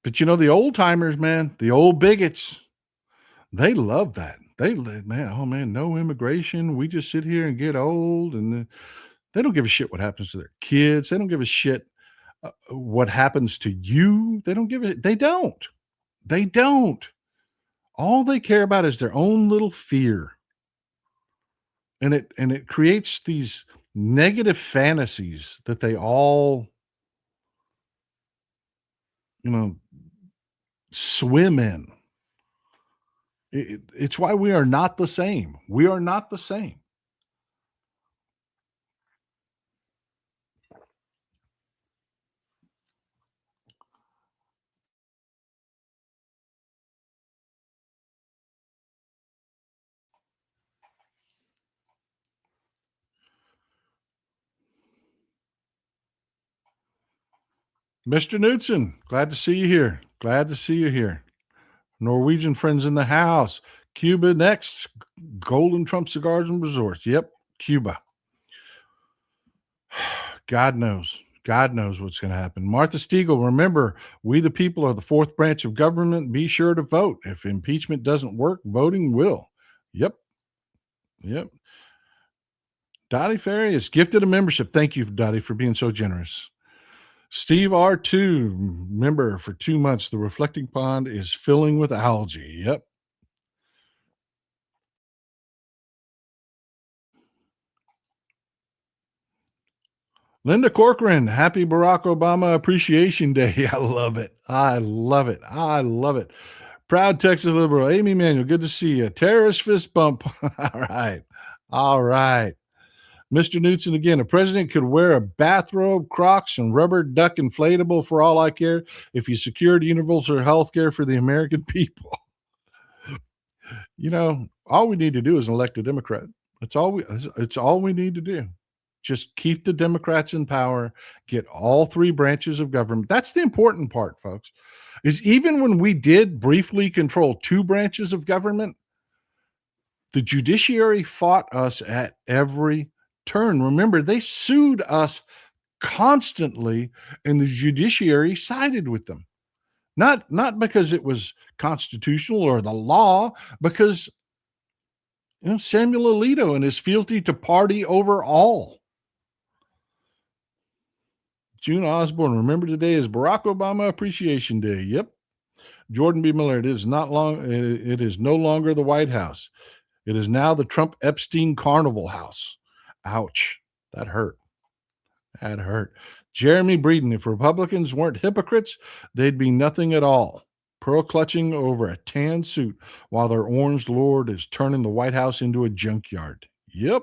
But the old timers, man, the old bigots, they love that. No immigration. We just sit here and get old. And they don't give a shit what happens to their kids. They don't give a shit what happens to you. They don't give it. They don't. All they care about is their own little fear. And it creates these negative fantasies that they all, swim in. It's why we are not the same. We are not the same. Mr. Knudsen, glad to see you here. Norwegian friends in the house. Cuba next. Golden Trump Cigars and Resorts. Yep, Cuba. God knows. God knows what's going to happen. Martha Stiegel, remember, we the people are the fourth branch of government. Be sure to vote. If impeachment doesn't work, voting will. Yep. Yep. Dottie Ferry is gifted a membership. Thank you, Dottie, for being so generous. Steve R2, member for 2 months. The reflecting pond is filling with algae. Yep. Linda Corcoran, happy Barack Obama Appreciation Day. I love it. I love it. I love it. Proud Texas liberal. Amy Manuel, good to see you. Terrorist fist bump. All right. All right. Mr. Knudsen again. A president could wear a bathrobe, Crocs, and rubber duck inflatable for all I care if he secured universal health care for the American people. You know, all we need to do is elect a Democrat. It's all we need to do. Just keep the Democrats in power, get all three branches of government. That's the important part, folks, is even when we did briefly control two branches of government, the judiciary fought us at every turn. Remember, they sued us constantly, and the judiciary sided with them. Not because it was constitutional or the law, because Samuel Alito and his fealty to party over all. June Osborne, remember today is Barack Obama Appreciation Day. Yep. Jordan B. Miller, it is no longer the White House. It is now the Trump Epstein Carnival House. Ouch. That hurt. That hurt. Jeremy Breeden, if Republicans weren't hypocrites, they'd be nothing at all. Pearl clutching over a tan suit while their orange lord is turning the White House into a junkyard. Yep.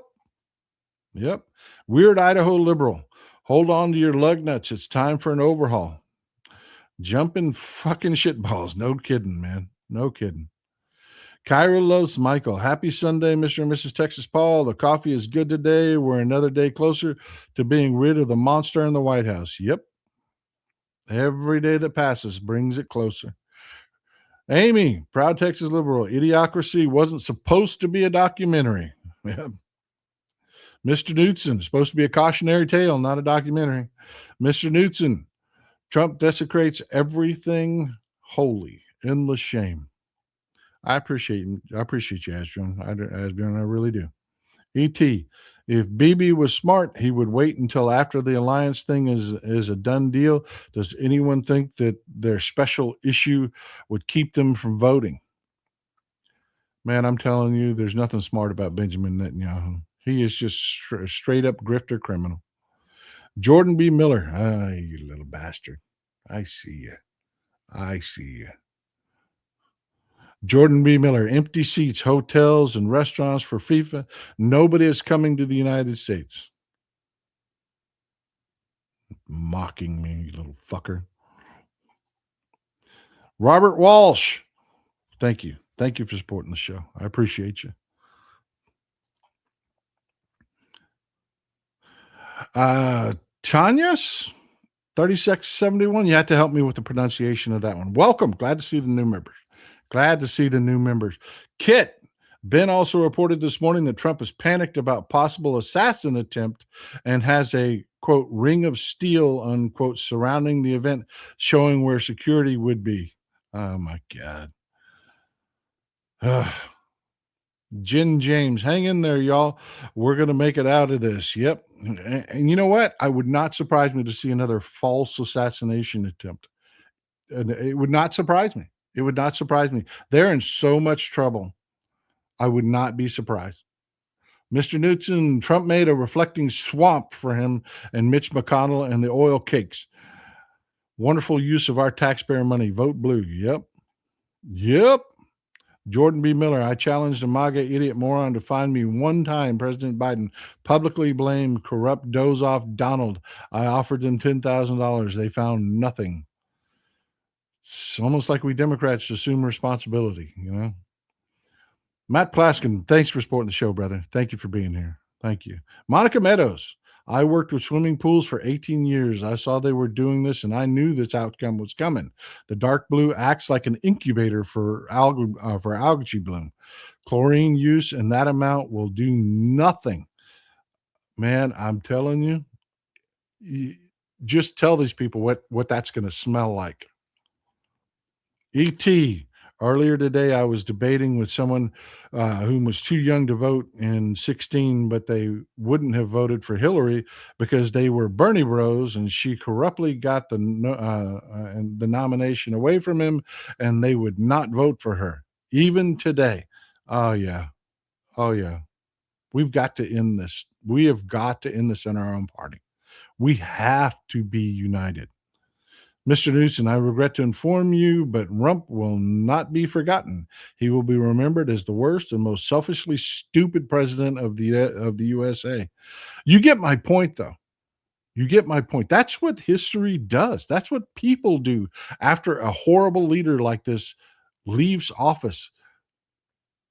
Yep. Weird Idaho liberal. Hold on to your lug nuts. It's time for an overhaul. Jumping fucking shitballs. No kidding, man. No kidding. Kyra loves Michael. Happy Sunday, Mr. and Mrs. Texas Paul. The coffee is good today. We're another day closer to being rid of the monster in the White House. Yep. Every day that passes brings it closer. Amy, proud Texas liberal. Idiocracy wasn't supposed to be a documentary. Yep. Mr. Knudsen, supposed to be a cautionary tale, not a documentary. Mr. Knudsen, Trump desecrates everything holy. Endless shame. I appreciate you, Asbjorn. Asbjorn, I really do. E.T., if Bibi was smart, he would wait until after the alliance thing is a done deal. Does anyone think that their special issue would keep them from voting? Man, I'm telling you, there's nothing smart about Benjamin Netanyahu. He is just straight up grifter criminal. Jordan B. Miller. You little bastard. I see you. I see you. Jordan B. Miller. Empty seats, hotels, and restaurants for FIFA. Nobody is coming to the United States. Mocking me, you little fucker. Robert Walsh. Thank you. Thank you for supporting the show. I appreciate you. Tanya's 3671. You have to help me with the pronunciation of that one. Welcome. Glad to see the new members. Glad to see the new members. Kit. Ben also reported this morning that Trump is panicked about possible assassin attempt and has a, quote, ring of steel, unquote, surrounding the event, showing where security would be. Oh, my God. Jen James, hang in there, y'all. We're going to make it out of this. Yep. And you know what? I would not surprise me to see another false assassination attempt. And it would not surprise me. It would not surprise me. They're in so much trouble. I would not be surprised. Mr. Knudsen, Trump made a reflecting swamp for him and Mitch McConnell and the oil cakes. Wonderful use of our taxpayer money. Vote blue. Yep. Yep. Jordan B. Miller, I challenged a MAGA idiot moron to find me one time President Biden publicly blamed corrupt doze-off Donald. I offered them $10,000. They found nothing. It's almost like we Democrats assume responsibility, you know. Matt Plaskin, thanks for supporting the show, brother. Thank you for being here. Thank you. Monica Meadows, I worked with swimming pools for 18 years. I saw they were doing this, and I knew this outcome was coming. The dark blue acts like an incubator for algae bloom. Chlorine use in that amount will do nothing. Man, I'm telling you, just tell these people what that's going to smell like. ET. Earlier today, I was debating with someone who was too young to vote in 16, but they wouldn't have voted for Hillary because they were Bernie bros, and she corruptly got the nomination away from him, and they would not vote for her, even today. Oh, yeah. Oh, yeah. We've got to end this. We have got to end this in our own party. We have to be united. Mr. Newsom, I regret to inform you, but Rump will not be forgotten. He will be remembered as the worst and most selfishly stupid president of the USA. You get my point, though. You get my point. That's what history does. That's what people do after a horrible leader like this leaves office.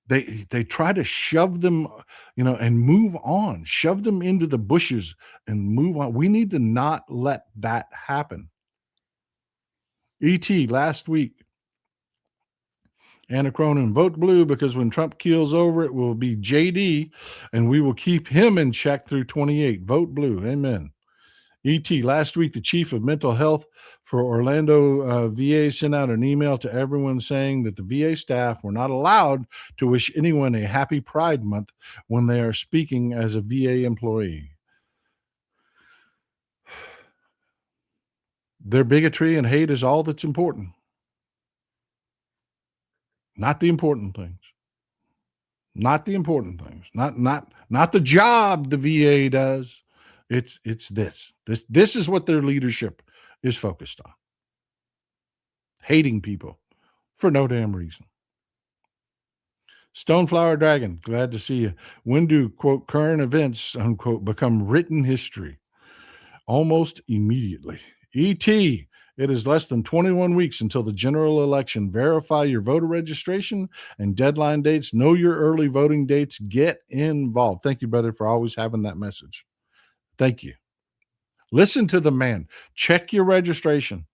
They try to shove them, and move on, shove them into the bushes and move on. We need to not let that happen. ET last week, Anna Cronin, vote blue because when Trump keels over, it will be JD, and we will keep him in check through 28. Vote blue. Amen. ET last week, the chief of mental health for Orlando VA sent out an email to everyone saying that the VA staff were not allowed to wish anyone a happy Pride Month when they are speaking as a VA employee. Their bigotry and hate is all that's important. Not the important things. Not the important things. Not the job the VA does. It's this. This is what their leadership is focused on. Hating people for no damn reason. Stoneflower Dragon, glad to see you. When do, quote, current events, unquote, become written history? Almost immediately. ET, it is less than 21 weeks until the general election. Verify your voter registration and deadline dates. Know your early voting dates. Get involved. Thank you, brother, for always having that message. Thank you. Listen to the man. Check your registration.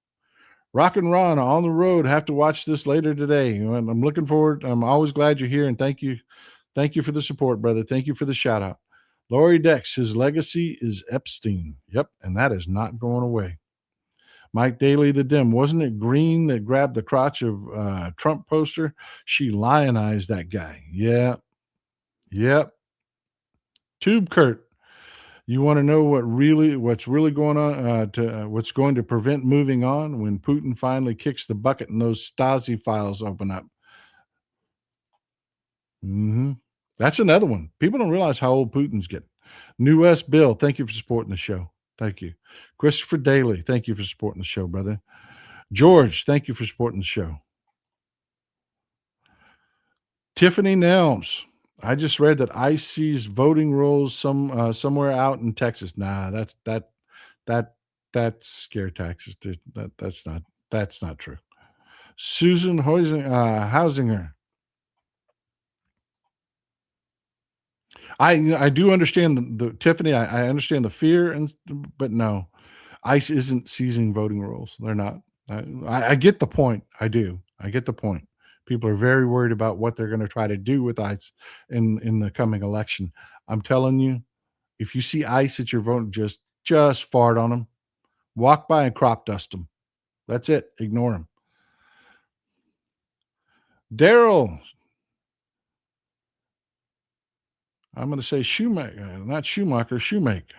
Rock and Ron on the road. Have to watch this later today. I'm looking forward. I'm always glad you're here, and thank you. Thank you for the support, brother. Thank you for the shout out. Lori Dex, his legacy is Epstein. Yep, and that is not going away. Mike Daly, the dim. Wasn't it Green that grabbed the crotch of Trump poster? She lionized that guy. Yeah. Yep. Tube Kurt. You want to know what's really going on? What's going to prevent moving on when Putin finally kicks the bucket and those Stasi files open up? That's another one. People don't realize how old Putin's getting. New West Bill, thank you for supporting the show. Thank you. Christopher Daly, thank you for supporting the show, brother. George, thank you for supporting the show. Tiffany Nelms, I just read that ICE sees voting rolls somewhere out in Texas. Nah, that's scare taxes. That's not true. Susan Hausinger. I do understand the Tiffany. I understand the fear, but no, ICE isn't seizing voting rolls. They're not. I get the point. I do. I get the point. People are very worried about what they're going to try to do with ICE in the coming election. I'm telling you, if you see ICE at your vote, just fart on them, walk by and crop dust them. That's it. Ignore them. Daryl, I'm going to say Shoemaker, not Schumacher, Shoemaker.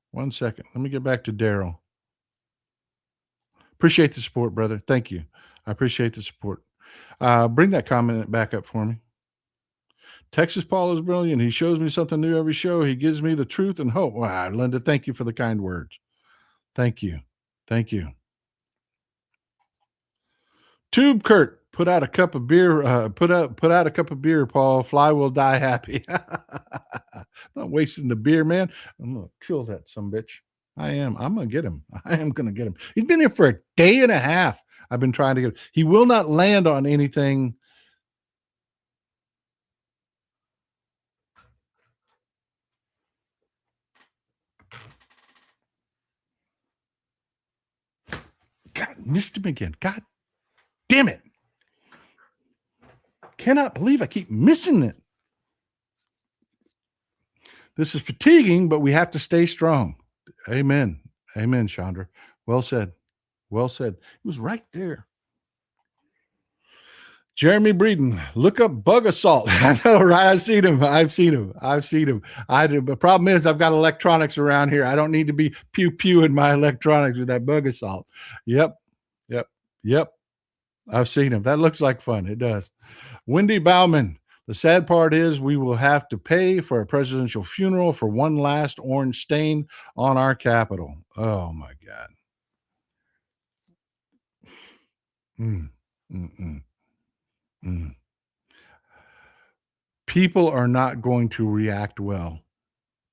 1 second. Let me get back to Daryl. Appreciate the support, brother. Thank you. I appreciate the support. Bring that comment back up for me. Texas Paul is brilliant. He shows me something new every show. He gives me the truth and hope. Wow, Linda, thank you for the kind words. Thank you. Thank you. Tube Kurt, put out a cup of beer. Put out a cup of beer, Paul. Fly will die happy. I'm not wasting the beer, man. I'm gonna kill that sumbitch. I am. I'm gonna get him. I am gonna get him. He's been here for a day and a half. I've been trying to get him. He will not land on anything. Missed him again. God damn it. Cannot believe I keep missing it. This is fatiguing, but we have to stay strong. Amen. Amen, Chandra. Well said. Well said. It was right there. Jeremy Breeden, look up bug assault. I know, right? I've seen him. The problem is I've got electronics around here. I don't need to be pew in my electronics with that bug assault. Yep. I've seen him. That looks like fun. It does. Wendy Bauman, the sad part is we will have to pay for a presidential funeral for one last orange stain on our Capitol. Oh, my God. Mm, mm, mm, mm. People are not going to react well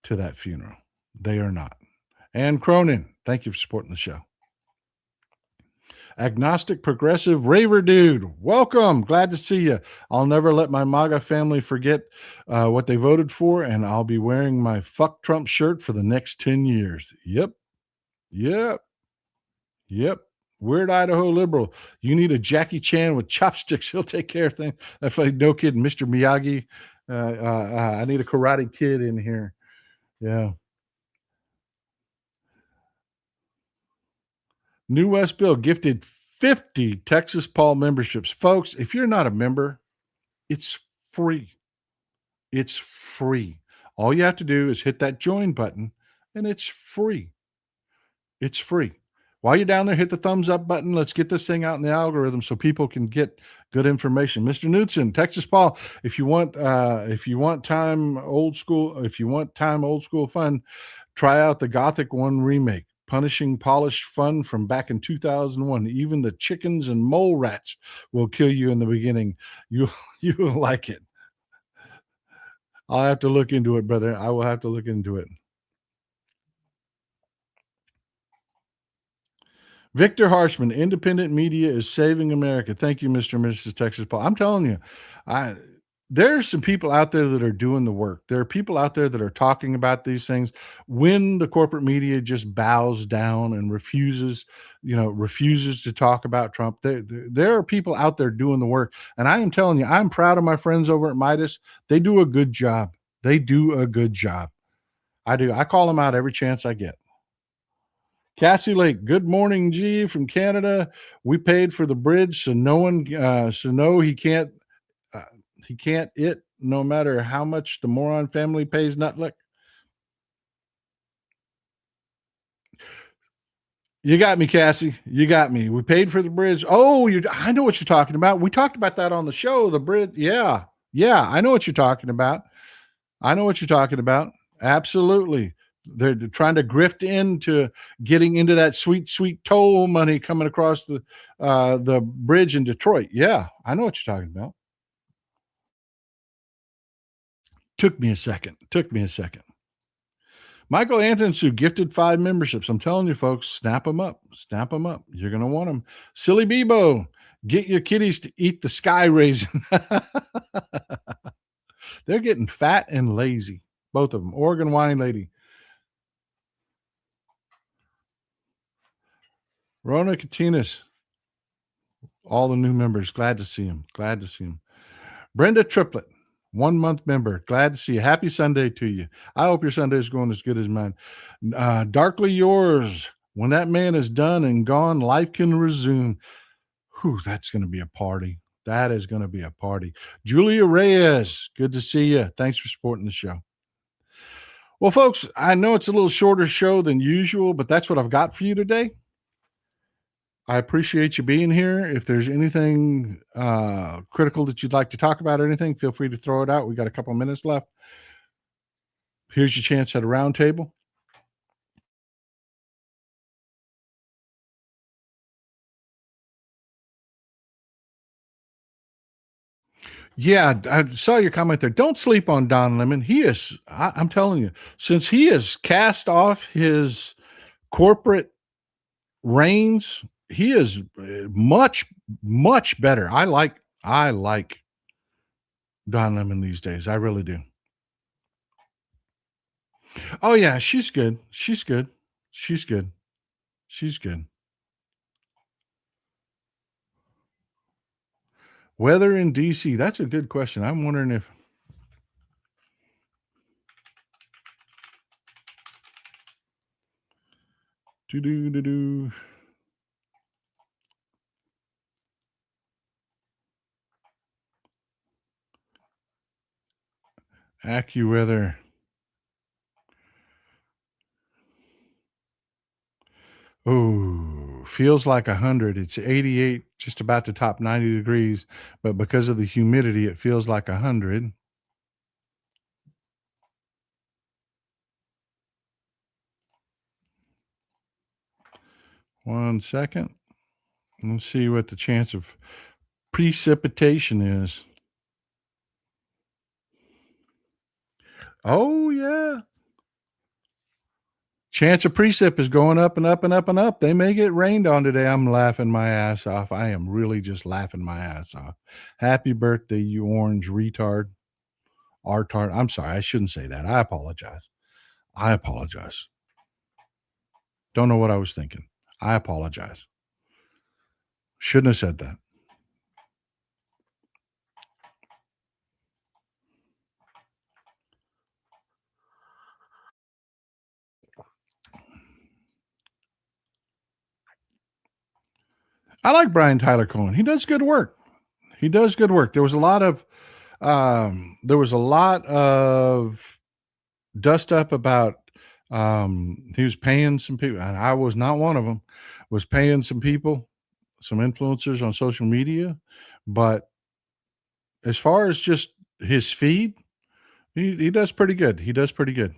to that funeral. They are not. Ann Cronin, thank you for supporting the show. Agnostic Progressive Raver Dude, welcome. Glad to see you. I'll never let my MAGA family forget what they voted for, and I'll be wearing my Fuck Trump shirt for the next 10 years. Yep. Weird Idaho liberal. You need a Jackie Chan with chopsticks. He'll take care of things. That's like, no kidding. Mr. Miyagi. I need a Karate Kid in here. Yeah. New West Bill gifted 50 Texas Paul memberships. Folks, if you're not a member, it's free. It's free. All you have to do is hit that join button, and it's free. It's free. While you're down there, hit the thumbs up button. Let's get this thing out in the algorithm so people can get good information. Mr. Knudsen, Texas Paul, if you want time old school fun, try out the Gothic 1 remake. Punishing polished fun from back in 2001. Even the chickens and mole rats will kill you in the beginning. You will like it. I'll have to look into it, brother. I will have to look into it. Victor Harshman, independent media is saving America. Thank you, Mr. and Mrs. Texas Paul. I'm telling you, there's some people out there that are doing the work. There are people out there that are talking about these things when the corporate media just bows down and refuses to talk about Trump. There are people out there doing the work. And I am telling you, I'm proud of my friends over at Midas. They do a good job. I do. I call them out every chance I get. Cassie Lake, good morning, G from Canada. We paid for the bridge, so he can't no matter how much the moron family pays Nutlick. You got me, Cassie. You got me. We paid for the bridge. Oh, I know what you're talking about. We talked about that on the show. The bridge. Yeah. I know what you're talking about. Absolutely. They're trying to grift into getting into that sweet toll money coming across the bridge in Detroit. Yeah, I know what you're talking about. Took me a second. Michael Antonsu gifted 5 memberships. I'm telling you, folks, snap them up. You're going to want them. Silly Bebo, get your kitties to eat the sky raisin. They're getting fat and lazy, both of them. Oregon Wine Lady. Rona Katinas, all the new members. Glad to see him. Brenda Triplet, 1 month member. Glad to see you. Happy Sunday to you. I hope your Sunday is going as good as mine. Darkly Yours. When that man is done and gone, life can resume. Whew, that's going to be a party. That is going to be a party. Julia Reyes, good to see you. Thanks for supporting the show. Well, folks, I know it's a little shorter show than usual, but that's what I've got for you today. I appreciate you being here. If there's anything critical that you'd like to talk about or anything, feel free to throw it out. We got a couple of minutes left. Here's your chance at a round table. Yeah, I saw your comment there. Don't sleep on Don Lemon. I'm telling you, since he has cast off his corporate reins, he is much better. I like Don Lemon these days. I really do. Oh yeah, she's good. Weather in DC. That's a good question. I'm wondering if do. AccuWeather. Oh, feels like 100. It's 88, just about to top 90 degrees, but because of the humidity, it feels like 100. One second. Let's see what the chance of precipitation is. Oh, yeah. Chance of precip is going up and up and up and up. They may get rained on today. I'm laughing my ass off. I am really just laughing my ass off. Happy birthday, you orange retard. Artard. I'm sorry. I shouldn't say that. I apologize. Don't know what I was thinking. I apologize. Shouldn't have said that. I like Brian Tyler Cohen. He does good work. There was a lot of dust up about he was paying some people, and I was not one of them, was paying some people, some influencers on social media. But as far as just his feed, he does pretty good.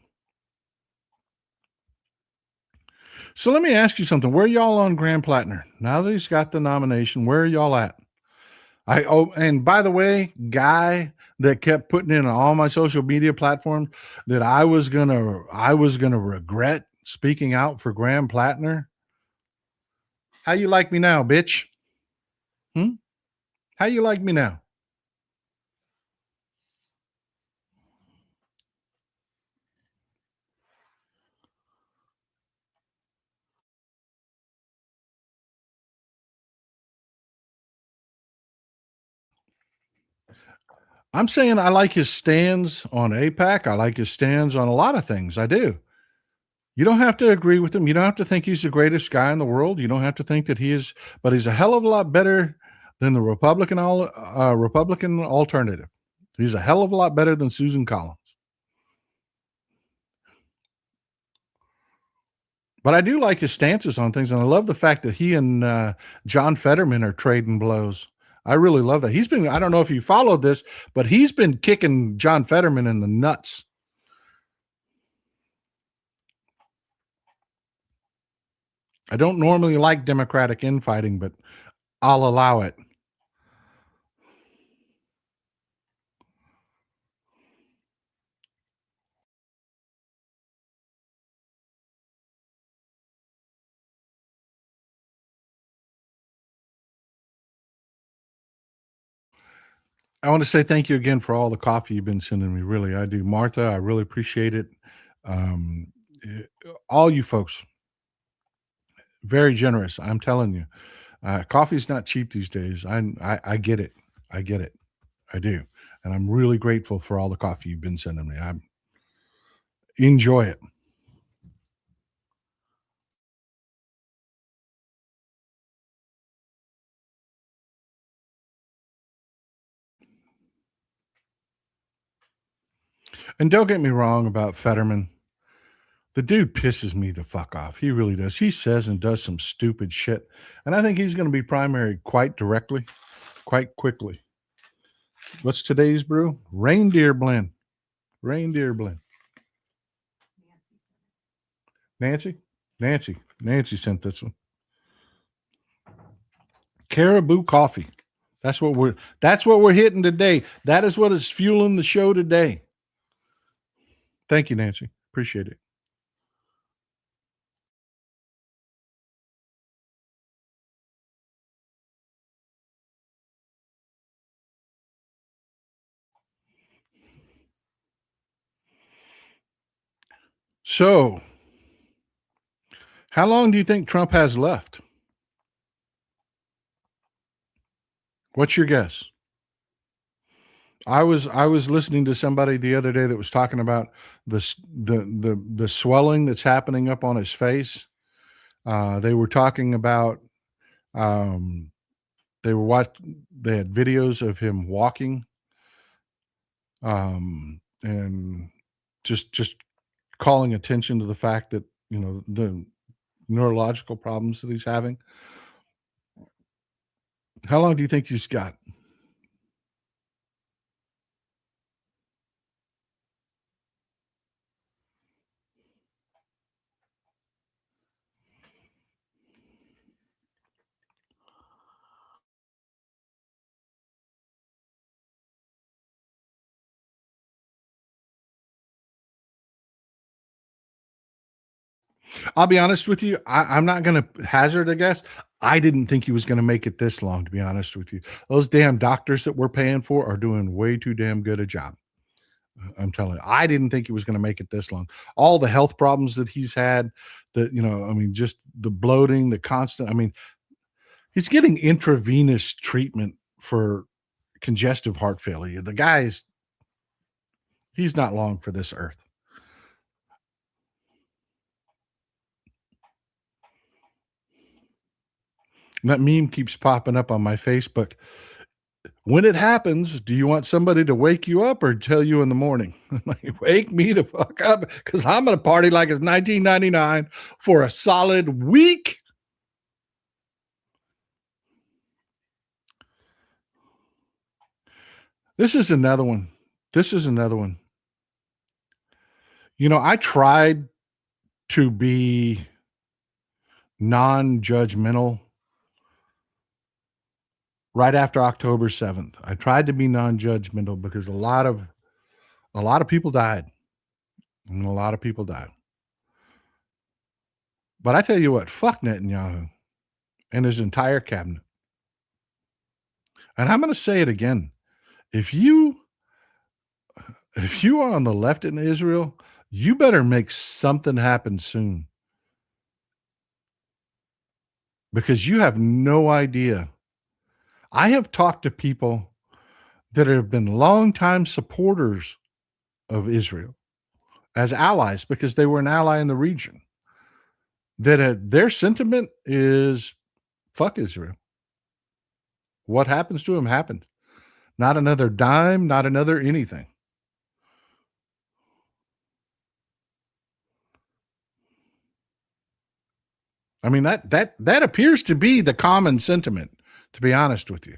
So let me ask you something. Where are y'all on Graham Plattner? Now that he's got the nomination, where are y'all at? And by the way, guy that kept putting in on all my social media platforms that I was gonna regret speaking out for Graham Plattner. How you like me now, bitch? How you like me now? I'm saying I like his stands on APAC. I like his stands on a lot of things. I do. You don't have to agree with him. You don't have to think he's the greatest guy in the world. You don't have to think that he is, but he's a hell of a lot better than the Republican alternative. He's a hell of a lot better than Susan Collins. But I do like his stances on things, and I love the fact that he and John Fetterman are trading blows. I really love that. I don't know if you followed this, but he's been kicking John Fetterman in the nuts. I don't normally like Democratic infighting, but I'll allow it. I want to say thank you again for all the coffee you've been sending me. Really, I do. Martha, I really appreciate it. Um, all you folks, very generous. I'm telling you, coffee's not cheap these days. I get it. I get it. I do. And I'm really grateful for all the coffee you've been sending me. I enjoy it. And don't get me wrong about Fetterman. The dude pisses me the fuck off. He really does. He says and does some stupid shit. And I think he's going to be primary quite directly, quite quickly. What's today's brew? Reindeer blend. Reindeer blend. Nancy? Nancy sent this one. Caribou coffee. That's what we're hitting today. That is what is fueling the show today. Thank you, Nancy. Appreciate it. So, how long do you think Trump has left? What's your guess? I was listening to somebody the other day that was talking about the swelling that's happening up on his face. They were talking about um, they had videos of him walking, and just calling attention to the fact that the neurological problems that he's having. How long do you think he's got? I'll be honest with you. I'm not going to hazard a guess. I didn't think he was going to make it this long, to be honest with you. Those damn doctors that we're paying for are doing way too damn good a job. I'm telling you, I didn't think he was going to make it this long. All the health problems that he's had, just the bloating, the constant, he's getting intravenous treatment for congestive heart failure. The guy's, he's not long for this earth. And that meme keeps popping up on my Facebook. When it happens, do you want somebody to wake you up or tell you in the morning? Like, wake me the fuck up because I'm going to party like it's 1999 for a solid week. This is another one. I tried to be non-judgmental right after October 7th. I tried to be non-judgmental because a lot of people died. And a lot of people died. But I tell you what, fuck Netanyahu and his entire cabinet. And I'm going to say it again. If you are on the left in Israel, you better make something happen soon. Because you have no idea. I have talked to people that have been longtime supporters of Israel as allies because they were an ally in the region. That their sentiment is fuck Israel. What happens to him happened. Not another dime, not another anything. I mean, that appears to be the common sentiment, to be honest with you.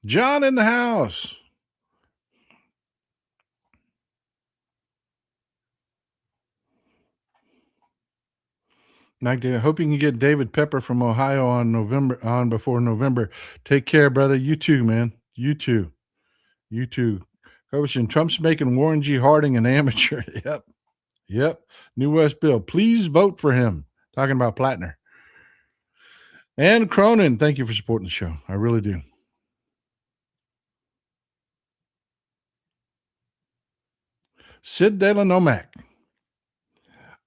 John in the house. Like, I hope you can get David Pepper from Ohio on before November. Take care, brother. You too, man. You too. Question: Trump's making Warren G. Harding an amateur. Yep. New West bill. Please vote for him. Talking about Plattner. And Cronin, thank you for supporting the show. I really do. Sid Delanomac.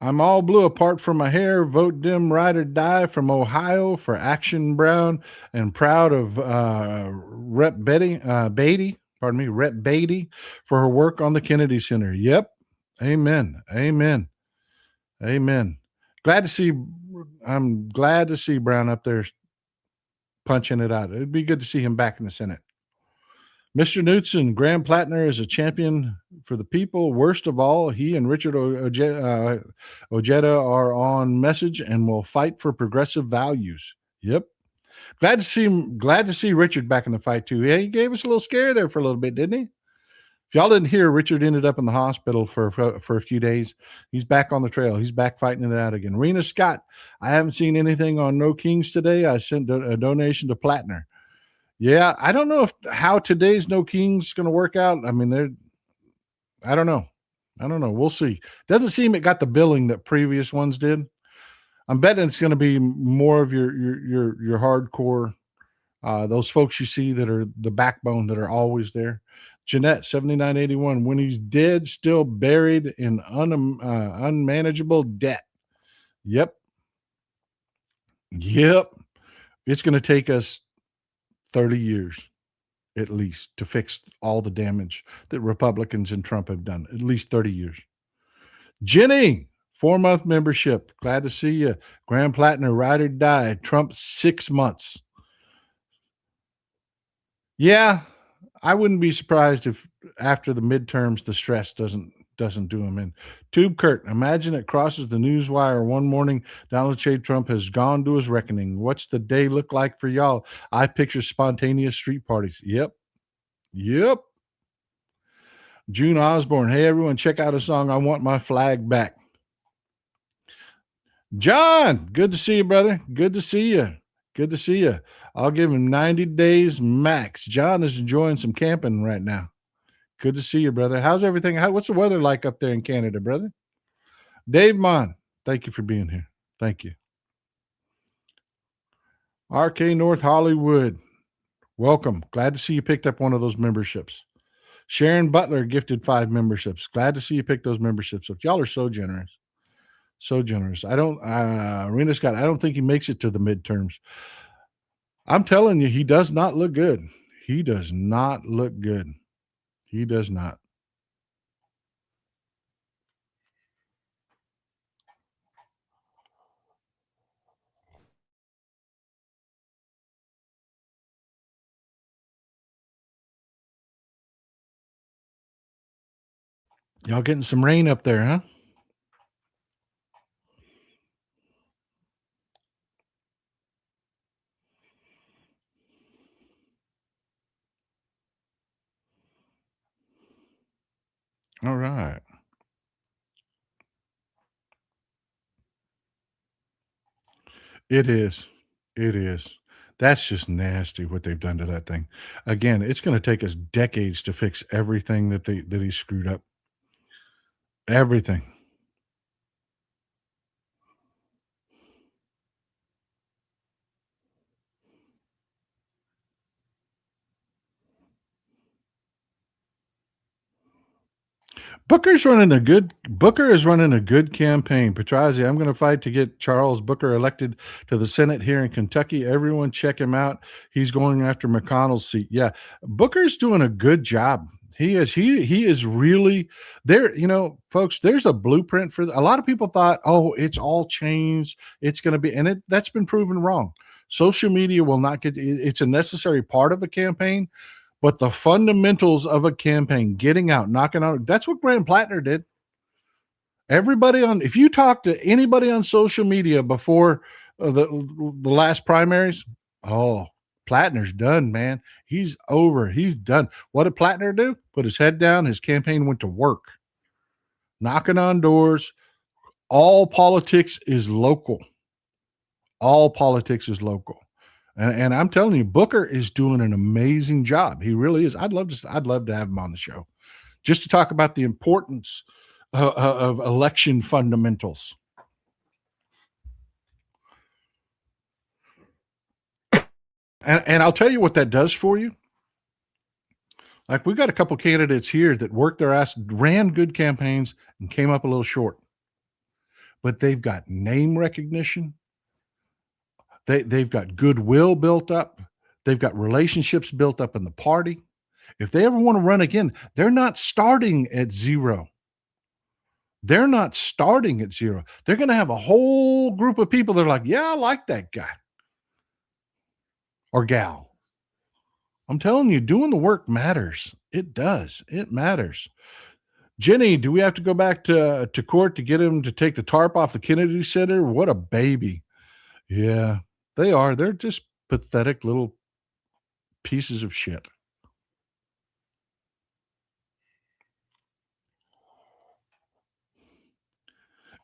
I'm all blue apart from my hair. Vote Dem, ride or die from Ohio for Action Brown, and proud of Rep Beatty for her work on the Kennedy Center. Yep. Amen. I'm glad to see Brown up there punching it out. It'd be good to see him back in the Senate. Mr. Knutson, Graham Plattner is a champion for the people. Worst of all, he and Richard Ojeda are on message and will fight for progressive values. Yep. Glad to see Richard back in the fight too. Yeah, he gave us a little scare there for a little bit, didn't he? If y'all didn't hear, Richard ended up in the hospital for a few days. He's back on the trail. He's back fighting it out again. Rena Scott, I haven't seen anything on No Kings today. I sent a donation to Plattner. Yeah, I don't know how today's No Kings going to work out. I mean, I don't know. We'll see. Doesn't seem it got the billing that previous ones did. I'm betting it's going to be more of your hardcore, those folks you see that are the backbone that are always there. Jeanette 7981. When he's dead, still buried in unmanageable debt. Yep. It's going to take us 30 years at least to fix all the damage that Republicans and Trump have done. At least 30 years. Jenny, 4-month membership. Glad to see you. Grand Platinum, ride or die. Trump 6 months. Yeah, I wouldn't be surprised if after the midterms the stress doesn't do him in. Tube Kurt, imagine it crosses the news wire one morning. Donald J. Trump has gone to his reckoning. What's the day look like for y'all? I picture spontaneous street parties. Yep. June Osborne, hey everyone, check out a song. I Want My Flag Back. John, good to see you, brother. Good to see you. I'll give him 90 days max. John is enjoying some camping right now. Good to see you, brother. How's everything? What's the weather like up there in Canada, brother? Dave Mon, thank you for being here. Thank you. RK North Hollywood, welcome. Glad to see you picked up one of those memberships. Sharon Butler gifted 5 memberships. Glad to see you pick those memberships up. Y'all are so generous. So generous. Rena Scott, I don't think he makes it to the midterms. I'm telling you, he does not look good. He does not. Y'all getting some rain up there, huh? All right. It is. That's just nasty what they've done to that thing. Again, it's going to take us decades to fix everything that he screwed up. Everything. Booker is running a good campaign. Petrazi, I'm going to fight to get Charles Booker elected to the Senate here in Kentucky. Everyone check him out. He's going after McConnell's seat. Yeah, Booker's doing a good job. He is really there. You know, folks, there's a blueprint for a lot of people thought, oh, it's all changed. It's going to be, and that's been proven wrong. Social media will not get, it's a necessary part of a campaign. But the fundamentals of a campaign, getting out, knocking out, that's what Graham Plattner did. If you talk to anybody on social media before the last primaries, oh, Plattner's done, man. He's over. He's done. What did Plattner do? Put his head down. His campaign went to work, knocking on doors. All politics is local. And I'm telling you, Booker is doing an amazing job. He really is. I'd love to have him on the show just to talk about the importance of election fundamentals. And I'll tell you what that does for you. Like, we've got a couple candidates here that worked their ass, ran good campaigns, and came up a little short. But they've got name recognition. They've got goodwill built up. They've got relationships built up in the party. If they ever want to run again, they're not starting at zero. They're going to have a whole group of people that are like, yeah, I like that guy or gal. I'm telling you, doing the work matters. It does. It matters. Jenny, do we have to go back to court to get him to take the tarp off the Kennedy Center? What a baby. Yeah, they are. They're just pathetic little pieces of shit.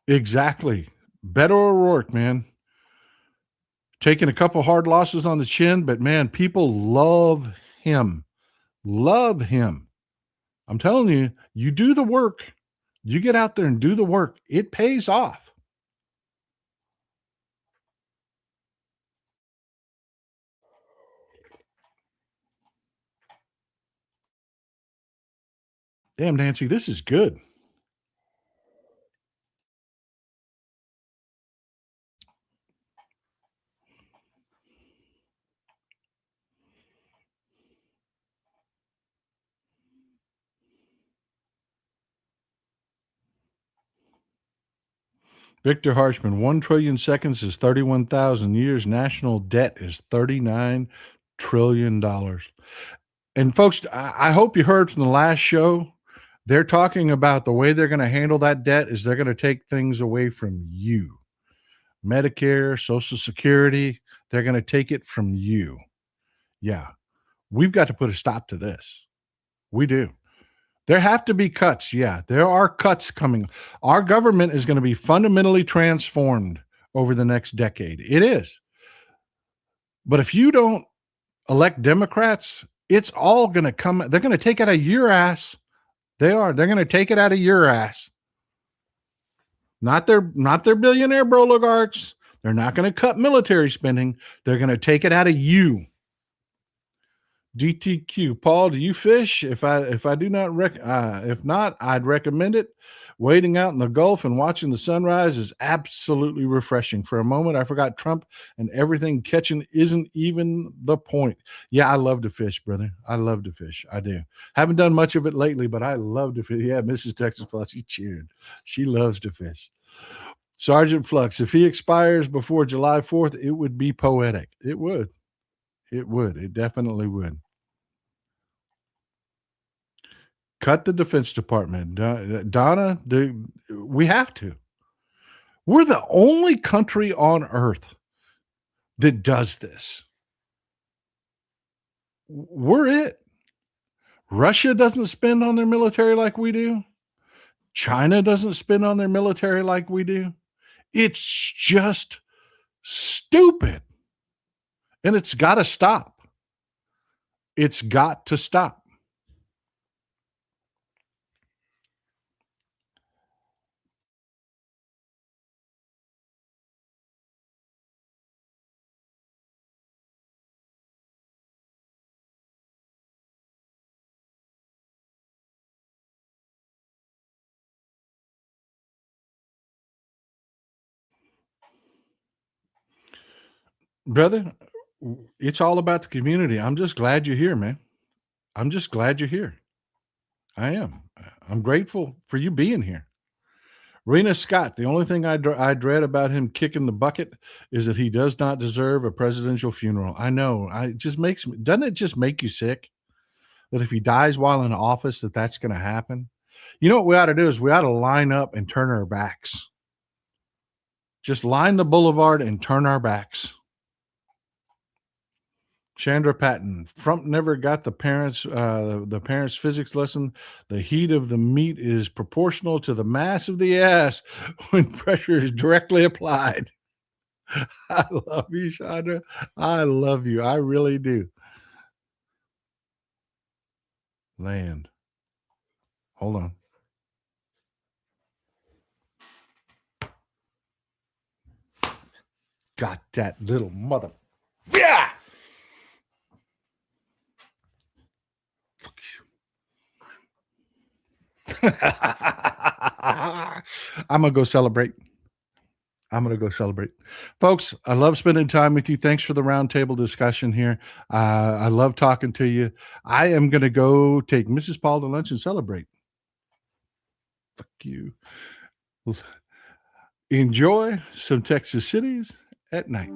Exactly. Beto O'Rourke, man. Taking a couple hard losses on the chin, but man, people love him. I'm telling you, you do the work. You get out there and do the work. It pays off. Damn, Nancy, this is good. Victor Harshman, 1 trillion seconds is 31,000 years. National debt is $39 trillion. And folks, I hope you heard from the last show. They're talking about the way they're going to handle that debt is they're going to take things away from you. Medicare, Social Security, they're going to take it from you. Yeah, we've got to put a stop to this. We do. There have to be cuts. Yeah, there are cuts coming. Our government is going to be fundamentally transformed over the next decade. It is. But if you don't elect Democrats, it's all going to come. They're going to take it out of your ass. They are. They're going to take it out of your ass. Not their billionaire oligarchs. They're not going to cut military spending. They're going to take it out of you. DTQ, Paul, do you fish? If I do not if not, I'd recommend it. Wading out in the Gulf and watching the sunrise is absolutely refreshing. For a moment, I forgot Trump and everything catching isn't even the point. Yeah, I love to fish, brother. I love to fish. I do. Haven't done much of it lately, but I love to fish. Yeah, Mrs. Texas Plus, she cheered. She loves to fish. Sergeant Flux, if he expires before July 4th, it would be poetic. It would. It would. It definitely would. Cut the Defense Department. Donna, we have to. We're the only country on earth that does this. We're it. Russia doesn't spend on their military like we do. China doesn't spend on their military like we do. It's just stupid. And it's got to stop. It's got to stop. Brother, it's all about the community. I'm just glad you're here, man. I'm just glad you're here. I am. I'm grateful for you being here. Rena Scott, the only thing I dread about him kicking the bucket is that he does not deserve a presidential funeral. I know. It just makes me, doesn't it just make you sick that if he dies while in office, that's going to happen? You know what we ought to do is we ought to line up and turn our backs. Just line the boulevard and turn our backs. Chandra Patton, Trump never got the parents' physics lesson. The heat of the meat is proportional to the mass of the ass when pressure is directly applied. I love you, Chandra. I love you. I really do. Land. Hold on. Got that little mother. Yeah. I'm going to go celebrate. Folks, I love spending time with you. Thanks for the roundtable discussion here. I love talking to you. I am going to go take Mrs. Paul to lunch and celebrate. Fuck you. Enjoy some Texas cities at night.